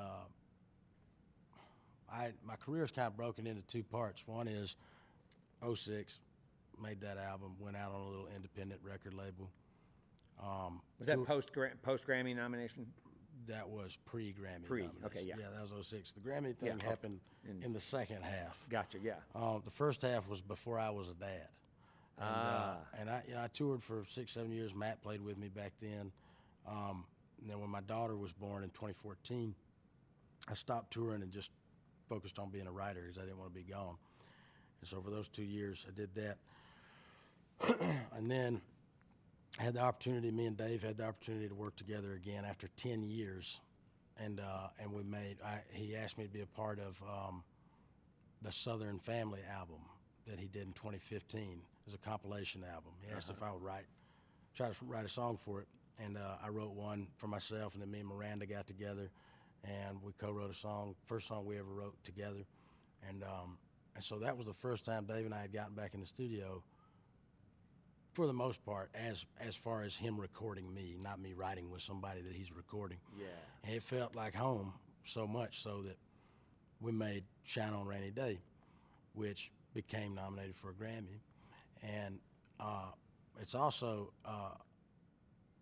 my career's kind of broken into 2 parts. One is 06, made that album, went out on a little independent record label. Was that post Grammy nomination? That was pre-Grammy. Pre, nomination. okay, yeah. Yeah, that was 06. The Grammy thing Yeah, happened in the second half. Gotcha. Yeah. The first half was before I was a dad. And I toured for 6-7 years. Matt played with me back then. And then when my daughter was born in 2014, I stopped touring and just focused on being a writer because I didn't want to be gone. And so for those 2 years, I did that. And then I had the opportunity, me and Dave had the opportunity to work together again after 10 years. And we he asked me to be a part of the Southern Family album that he did in 2015. It was a compilation album. He asked if I would try to write a song for it. And I wrote one for myself, and then me and Miranda got together, and we co-wrote a song, first song we ever wrote together. And so that was the first time Dave and I had gotten back in the studio for the most part, as far as him recording me, not me writing with somebody that he's recording. Yeah. And it felt like home, so much so that we made Shine on Rainy Day, which became nominated for a Grammy. And it's also,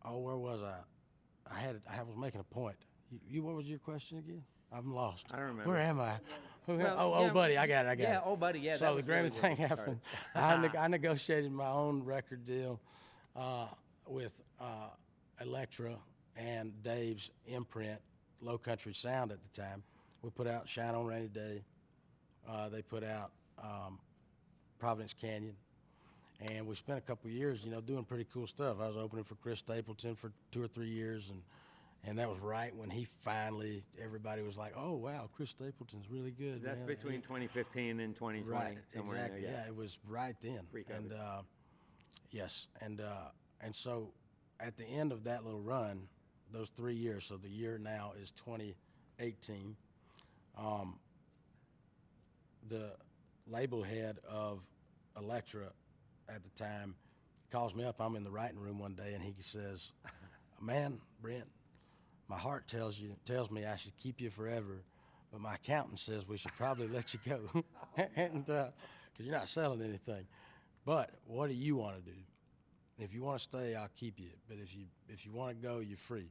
where was I? I was making a point. What was your question again? I'm lost. I don't remember. Where am I? Well, yeah, Buddy, I got it. Yeah, oh, buddy, yeah. So that the was Grammy really thing where it happened. started. I negotiated my own record deal with Elektra and Dave's imprint, Low Country Sound at the time. We put out Shine on Rainy Day. They put out Providence Canyon. And we spent a couple years, doing pretty cool stuff. I was opening for Chris Stapleton for 2 or 3 years, and that was right when he finally, everybody was like, oh, wow, Chris Stapleton's really good. That's man. between 2015 and 2020. Right, somewhere exactly. in there, Yeah, it was right then. Pre-COVID. And yes, and so at the end of that little run, those 3 years, so the year now is 2018, the label head of Elektra at the time calls me up. I'm in the writing room one day, and he says, man, Brent, my heart tells me I should keep you forever, but my accountant says we should probably let you go, and because you're not selling anything. But what do you want to do? If you want to stay, I'll keep you. But if you want to go, you're free,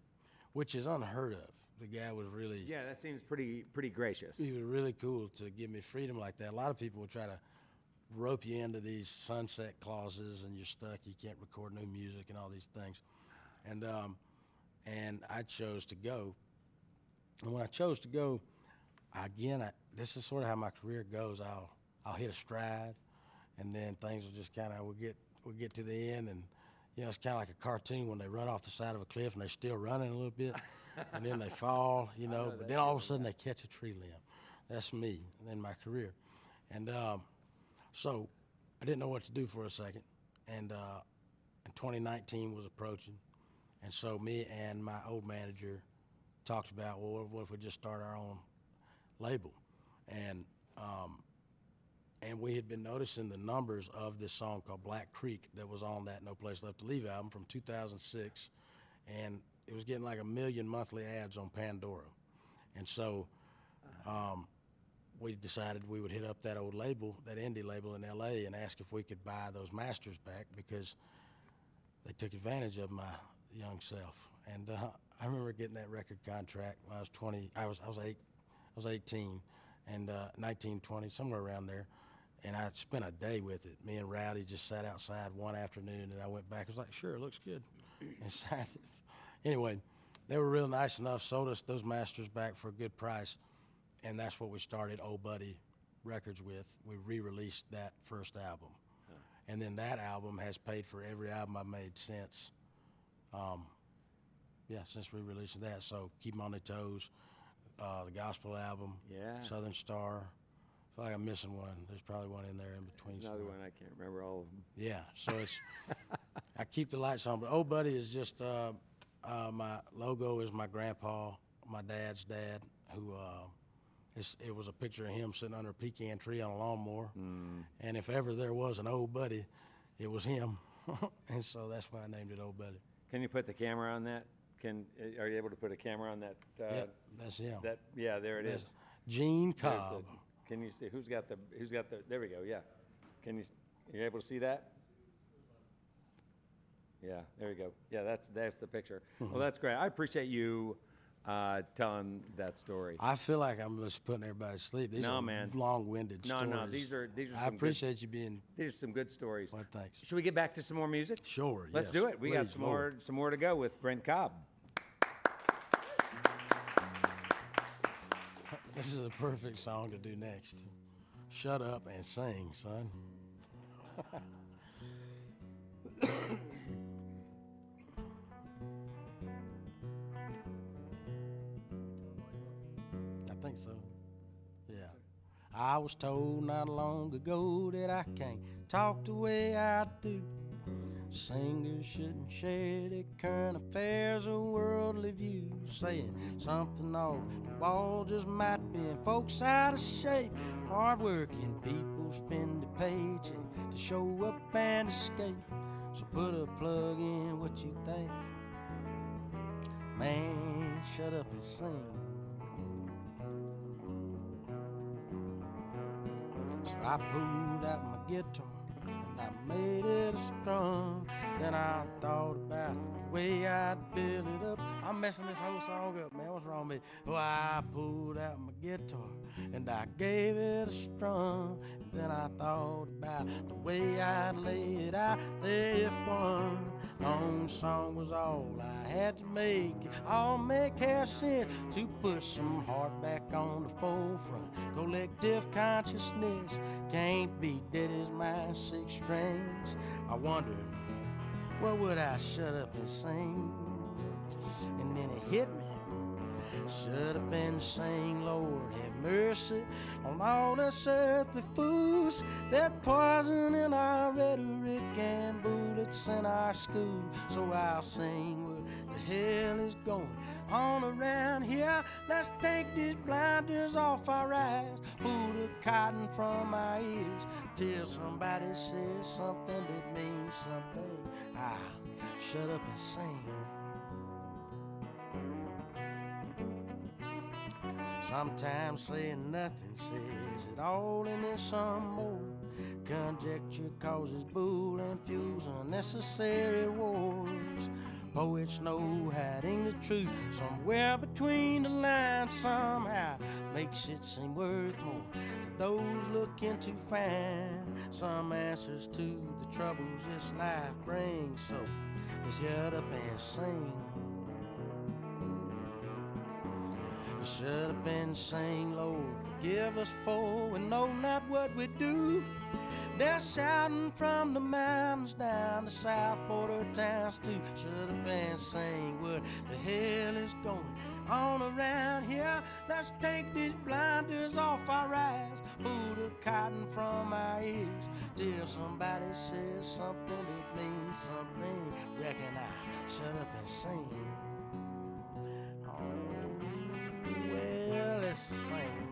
which is unheard of. The guy was really Yeah, that seems pretty gracious. he was really cool to give me freedom like that. A lot of people would try to rope you into these sunset clauses, and you're stuck. You can't record new music and all these things. And I chose to go. And when I chose to go, this is sort of how my career goes. I'll hit a stride, and then things will just kind of we'll get to the end, and it's kind of like a cartoon when they run off the side of a cliff and they're still running a little bit, and then they fall, but then all of a sudden they catch a tree limb. That's me in my career, and so I didn't know what to do for a second, and 2019 was approaching, and so me and my old manager talked about, well, what if we just start our own label, and we had been noticing the numbers of this song called Black Creek that was on that No Place Left to Leave album from 2006, and it was getting like 1 million monthly ads on Pandora, and so we decided we would hit up that old label, that indie label in LA, and ask if we could buy those masters back because they took advantage of my young self. And I remember getting that record contract when I was 20. I was 18, and 19, 20, somewhere around there. And I spent a day with it. Me and Rowdy just sat outside one afternoon, and I went back. I was like, sure, it looks good. And signed it. Anyway, they were real nice enough, sold us those masters back for a good price. And that's what we started Old Buddy Records with. We re-released that first album. And then that album has paid for every album I've made since. Since re-releasing that. So Keep 'Em on Their Toes, the gospel album, Yeah. Southern Star. I feel like I'm missing one. There's probably one in there in between. Another somewhere. one, I can't remember all of them. Yeah, so it's, I keep the lights on, but Old Buddy is just, my logo is my grandpa, my dad's dad, who, it was a picture of him sitting under a pecan tree on a lawnmower. And if ever there was an Old Buddy, it was him. And so that's why I named it Old Buddy. Can you put the camera on that? Are you able to put a camera on that? Yep, that's him. There it is. That's Gene There's Cobb. Can you see who's got the? There we go. Yeah. Are you able to see that? Yeah. There we go. Yeah. That's the picture. Well, that's great. I appreciate you telling that story. I feel like I'm just putting everybody to sleep. These are man. long-winded stories. No. These are I some appreciate you being. These are some good stories. Well, thanks. Should we get back to some more music? Sure. Let's yes, do it. We got please, some Lord. more to go with Brent Cobb. This is a perfect song to do next. Shut up and sing, son. I think so. Yeah. I was told not long ago that I can't talk the way I do. Singers shouldn't share their current affairs or worldly views. Saying something off the wall just might be folks out of shape. Hard-working people spend a paycheck to show up and escape. So put a plug in what you think. Man, shut up and sing. So I pulled out my guitar and I made it a strum. Then I thought about the way I'd build it up. I'm messing this whole song up, man. What's wrong with me? Well, I pulled out my guitar and I gave it a strum. And then I thought about the way I'd lay it out there. If one long song was all I had to make, it all make half sense to put some heart back on the forefront. Collective consciousness can't be dead as my 6 strings. I wondered, what would I shut up and sing? And then it hit me. Shut up and sing, Lord, have mercy on all us earthly fools that poison in our rhetoric and bullets in our school. So I'll sing what the hell is going on around here. Let's take these blinders off our eyes, pull the cotton from our ears, till somebody says something that means something. Shut up and sing. Sometimes saying nothing says it all, and then some more. Conjecture causes bull and fuels unnecessary wars. Poets know hiding the truth somewhere between the lines somehow makes it seem worth more to those looking to find some answers to the troubles this life brings. So let's shut up and sing. Shut up and sing, Lord, forgive us for we know not what we do. They're shouting from the mountains down the south border towns too. Shut up and sing, what the hell is going on around here? Let's take these blinders off our eyes, pull the cotton from our ears, till somebody says something that means something. Reckon I shut up and sing. Well, let's sing.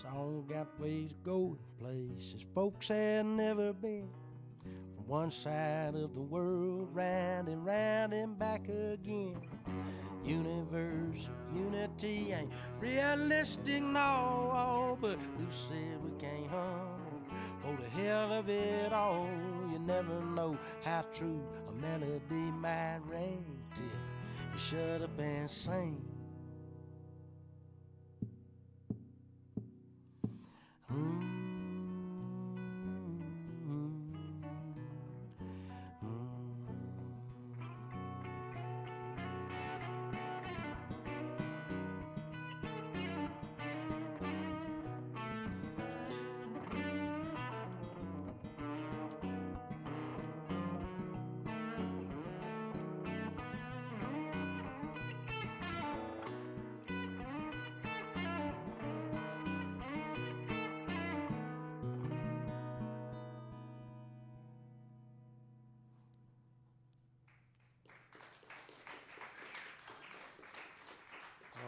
Song got ways to go in places folks had never been. From one side of the world, round and round and back again. Universal unity ain't realistic, no, but who said we can't humble for the hell of it all? You never know how true a melody might ring till you shut up and sing.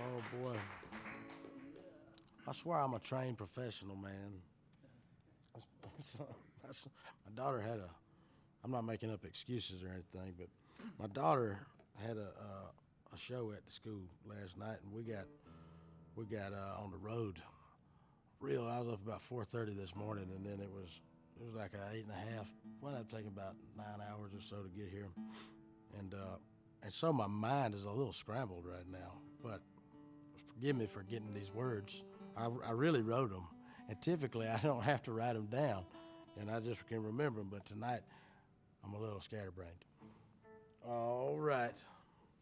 Oh boy, I swear I'm a trained professional, man. My daughter had I'm not making up excuses or anything, but my daughter had a show at the school last night, and we got on the road. I was up about 4:30 this morning, and then it was like an 8.5. Wound up taking about 9 hours or so to get here, and so my mind is a little scrambled right now, but forgive me for getting these words. I really wrote them, and typically I don't have to write them down, and I just can remember them, but tonight I'm a little scatterbrained. All right.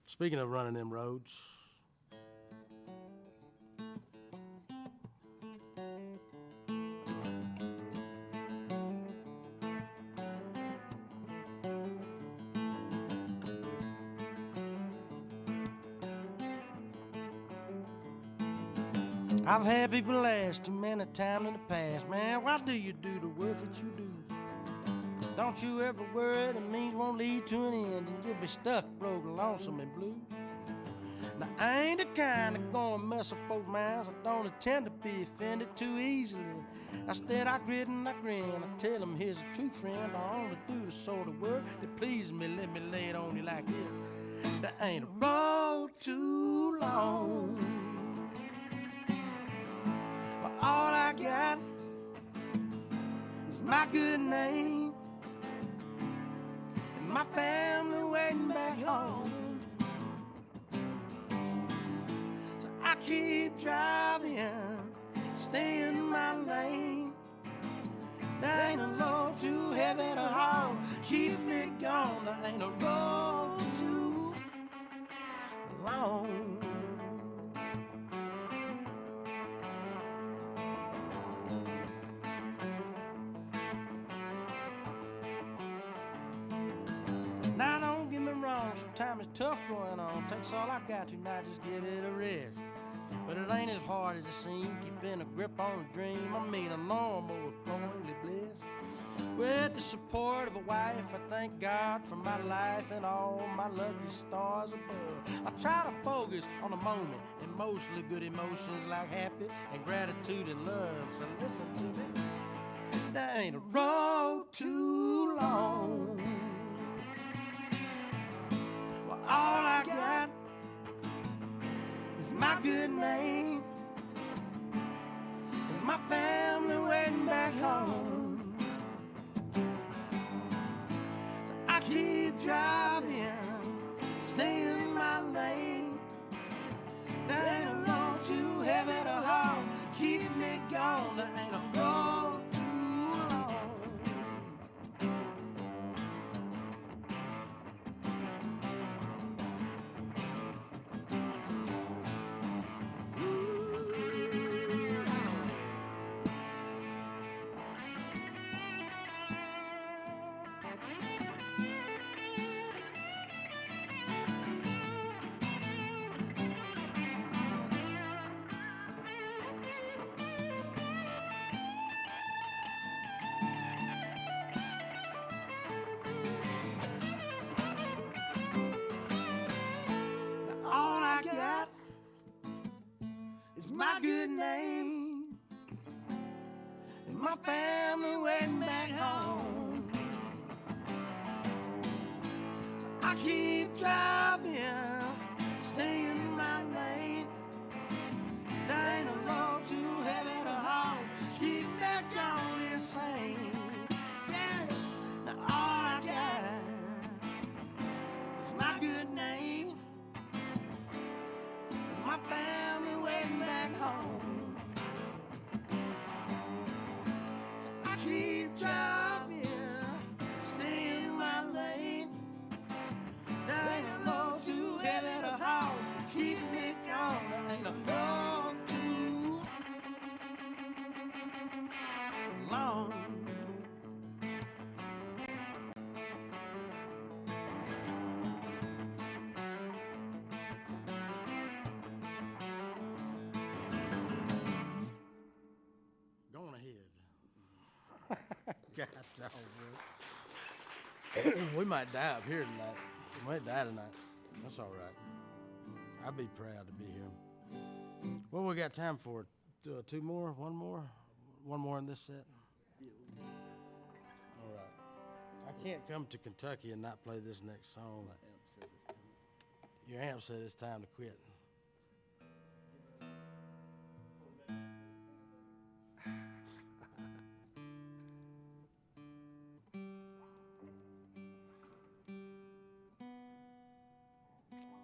Speaking of running them roads, I've had people ask too many times in the past, man, why do you do the work that you do? Don't you ever worry the means won't lead to an end and you'll be stuck, broke, lonesome, and blue. Now, I ain't the kind to go and mess with folks' minds. I don't intend to be offended too easily. Instead, I grit and I grin. I tell them, here's the truth, friend. I only do the sort of work that pleases me. Let me lay it on you like this. There ain't a road too long, but all I got is my good name and my family waiting back home. So I keep driving, stay in my lane. There ain't a load too heavy to haul, keep me gone. There ain't a road too long. Now don't get me wrong, sometimes it's tough going on. Takes all I got to not just give it a rest. But it ain't as hard as it seems, keeping a grip on a dream. I mean, I know I'm overflowingly blessed with the support of a wife. I thank God for my life and all my lucky stars above. I try to focus on the moment and mostly good emotions like happy and gratitude and love. So listen to me. There ain't a road too long. Well, all I got is my good name and my family waiting back home. So I keep driving, stay in my lane. There ain't a load too heavy to haul, keep me gone. There ain't a road too long. All I got is my good name and my family waiting back home. So I keep driving, stay in my lane. There ain't a load too heavy to haul, keep that going insane. Yeah, now all I got is my good name, my family waiting back home. So I keep driving, stay in my lane. There ain't a load too heavy to haul, keep me gone. There ain't a load too long. Going ahead. God dog, bro. We might die up here tonight. We might die tonight. That's all right. I'd be proud to be here. What we got time for? Two more? One more? One more in this set? All right. I can't come to Kentucky and not play this next song. Your amp said it's time to quit.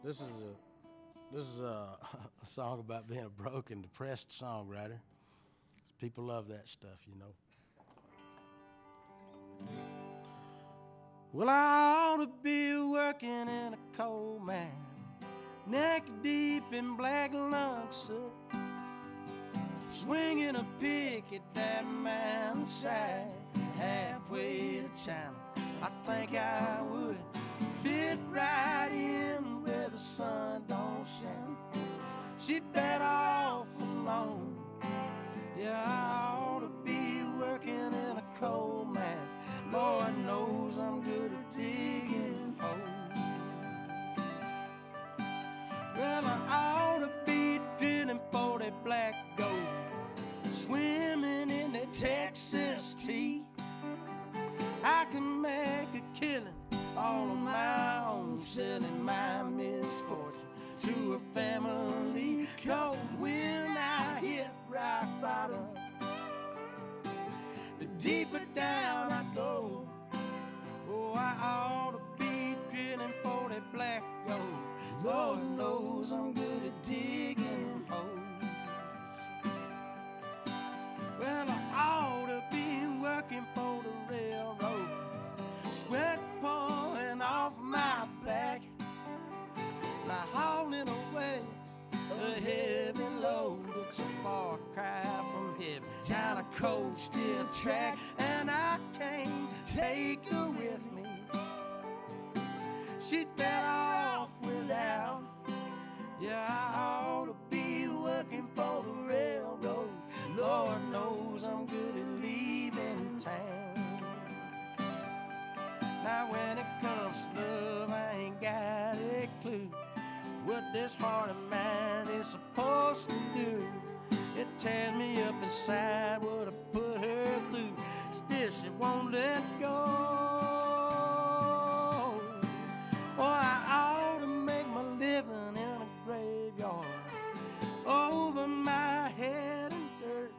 This is a song about being a broke and depressed songwriter. People love that stuff, you know. Well, I ought to be working in a coal mine, neck deep in black lung soot, swinging a pick at that mountainside, halfway to China. I think I would fit right in where the sun don't shine. She better off alone Yeah, I ought to be working in a coal mine. Lord knows I'm good at digging holes. Well, I ought to be drilling for that black gold, swimming in that Texas tea. I can make a killing all on my own, selling my misfortune to a family. 'Cause when I hit rock bottom, the deeper down I go. Oh, I ought to be drilling for that black gold. Lord knows I'm good at digging holes. Well, I ought to be working for the railroad, sweat pouring off my back, now hauling away a heavy load. It's a far cry from heaven, down a cold steel track, and I can't take her with me. She'd better off without. Yeah, I ought to be working for the railroad. Lord knows I'm good at leaving town. Now when it comes to love, I ain't got a clue what this heart of mine is supposed to do. It tears me up inside what I put her through. Still she won't let go. Oh, I ought to make my living in a graveyard, over my head in dirt.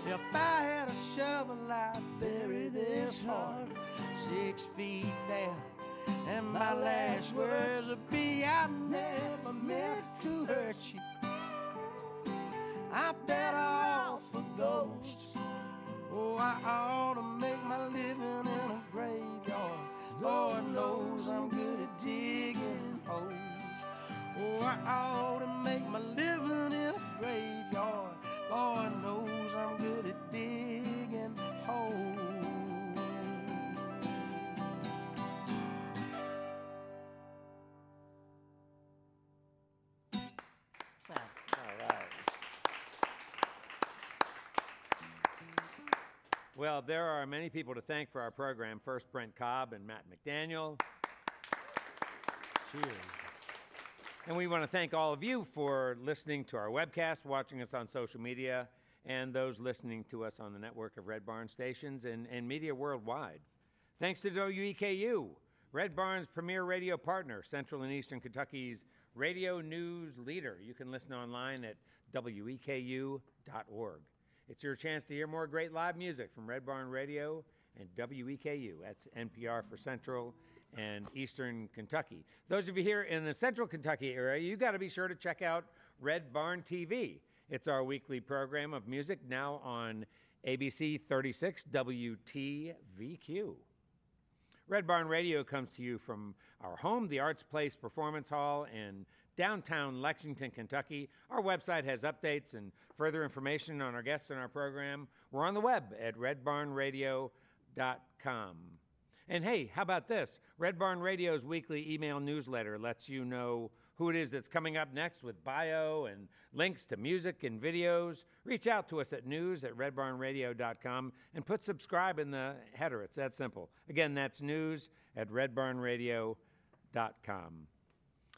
If I had a shovel, I'd bury this heart 6 feet down. And my last words would be, I never meant to hurt you. I'm better off a ghost. Oh, I ought to make my living in a graveyard. Lord knows I'm good at digging holes. Oh, I ought to make my living in a graveyard. Lord knows I'm good at digging holes. Well, there are many people to thank for our program. First, Brent Cobb and Matt McDaniel. Cheers. And we want to thank all of you for listening to our webcast, watching us on social media, and those listening to us on the network of Red Barn stations and media worldwide. Thanks to WEKU, Red Barn's premier radio partner, Central and Eastern Kentucky's radio news leader. You can listen online at weku.org. It's your chance to hear more great live music from Red Barn Radio and WEKU. That's NPR for Central and Eastern Kentucky. Those of you here in the Central Kentucky area, you got to be sure to check out Red Barn TV. It's our weekly program of music now on ABC 36 WTVQ. Red Barn Radio comes to you from our home, the Arts Place Performance Hall in downtown Lexington, Kentucky. Our website has updates and further information on our guests in our program. We're on the web at redbarnradio.com. And hey, how about this? Red Barn Radio's weekly email newsletter lets you know who it is that's coming up next with bio and links to music and videos. Reach out to us at news@redbarnradio.com and put subscribe in the header. It's that simple. Again, that's news@redbarnradio.com.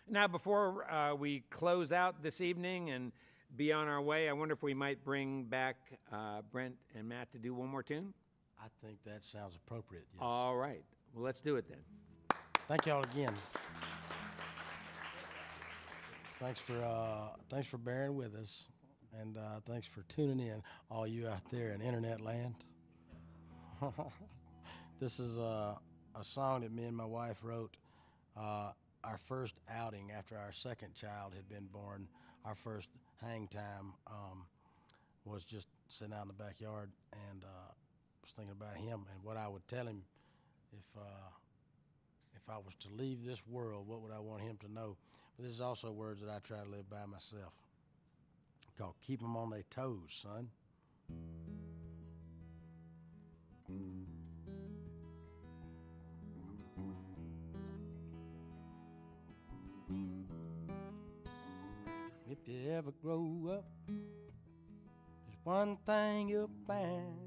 Now, before we close out this evening and be on our way, I wonder if we might bring back Brent and Matt to do one more tune? I think that sounds appropriate, yes. All right. Well, let's do it then. Thank y'all again. Thanks for bearing with us, and thanks for tuning in, all you out there in internet land. This is a song that me and my wife wrote our first outing after our second child had been born. Our first hang time was just sitting out in the backyard, and was thinking about him and what I would tell him if I was to leave this world. What would I want him to know? But this is also words that I try to live by myself. Called "Keep 'Em on Their Toes, Son." If you ever grow up to one thing you'll find.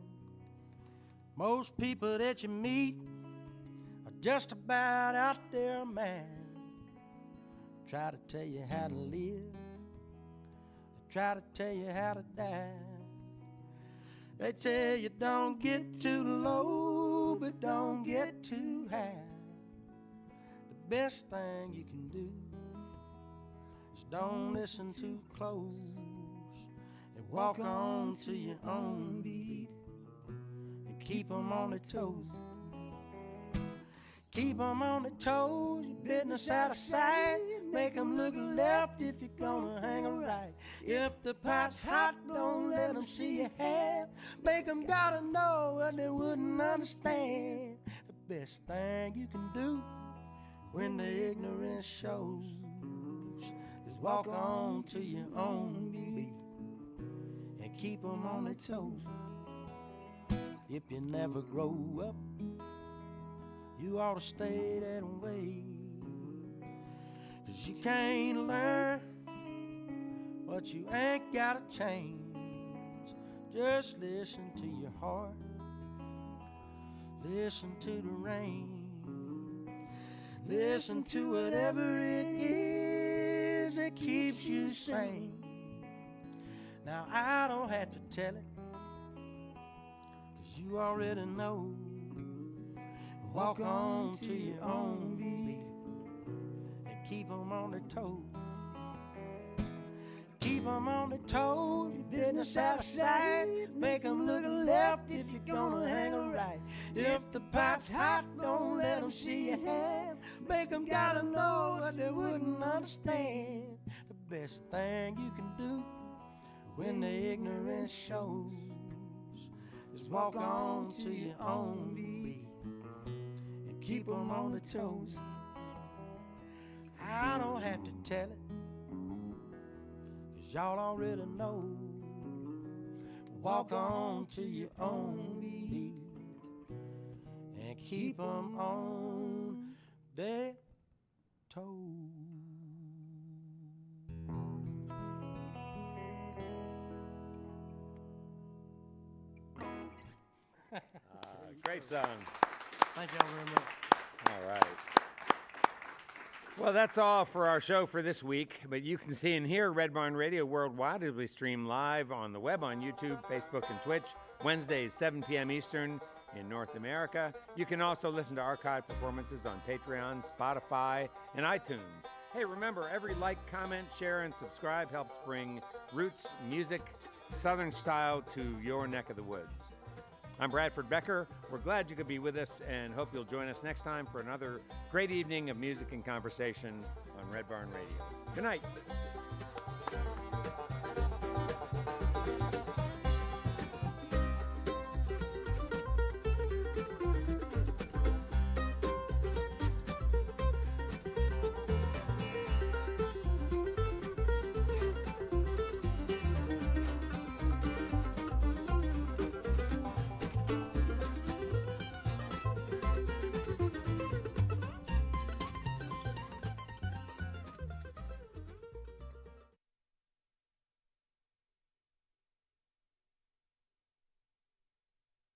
Most people that you meet are just about out their mind. Try to tell you how to live, they try to tell you how to die. They tell you don't get too low, but don't get too high. The best thing you can do is don't listen too close and walk on to your own beat and keep 'em on their toes. Keep 'em on their toes, your business out of sight. Make 'em look left if you're gonna hang a right. If the pot's hot, don't let 'em see you half. Make 'em gotta know what they wouldn't understand. The best thing you can do when the ignorance shows is walk on to your own beat and keep 'em on their toes. If you never grow up, you ought to stay that way, 'cause you can't learn what you ain't gotta change. Just listen to your heart, listen to the rain, listen to whatever it is that keeps you sane. Now I don't have to tell it, 'cause you already know. Walk on to your own beat and keep 'em on their toes. Keep 'em on their toes, your business out of sight. Make 'em look left if you're gonna hang a right. If the pipe's hot, don't let 'em see your hand. Make 'em gotta know what they wouldn't understand. The best thing you can do when the ignorance shows is walk on to your own beat. Keep 'em on their toes. I don't have to tell it, 'cause y'all already know. Walk on to your own beat and keep 'em on their toes. Great song. Thank y'all very much. All right. Well, that's all for our show for this week, but you can see and hear Red Barn Radio worldwide as we stream live on the web on YouTube, Facebook, and Twitch, Wednesdays, 7 p.m. Eastern in North America. You can also listen to archive performances on Patreon, Spotify, and iTunes. Hey, remember, every like, comment, share, and subscribe helps bring roots, music, Southern style to your neck of the woods. I'm Bradford Becker. We're glad you could be with us and hope you'll join us next time for another great evening of music and conversation on Red Barn Radio. Good night.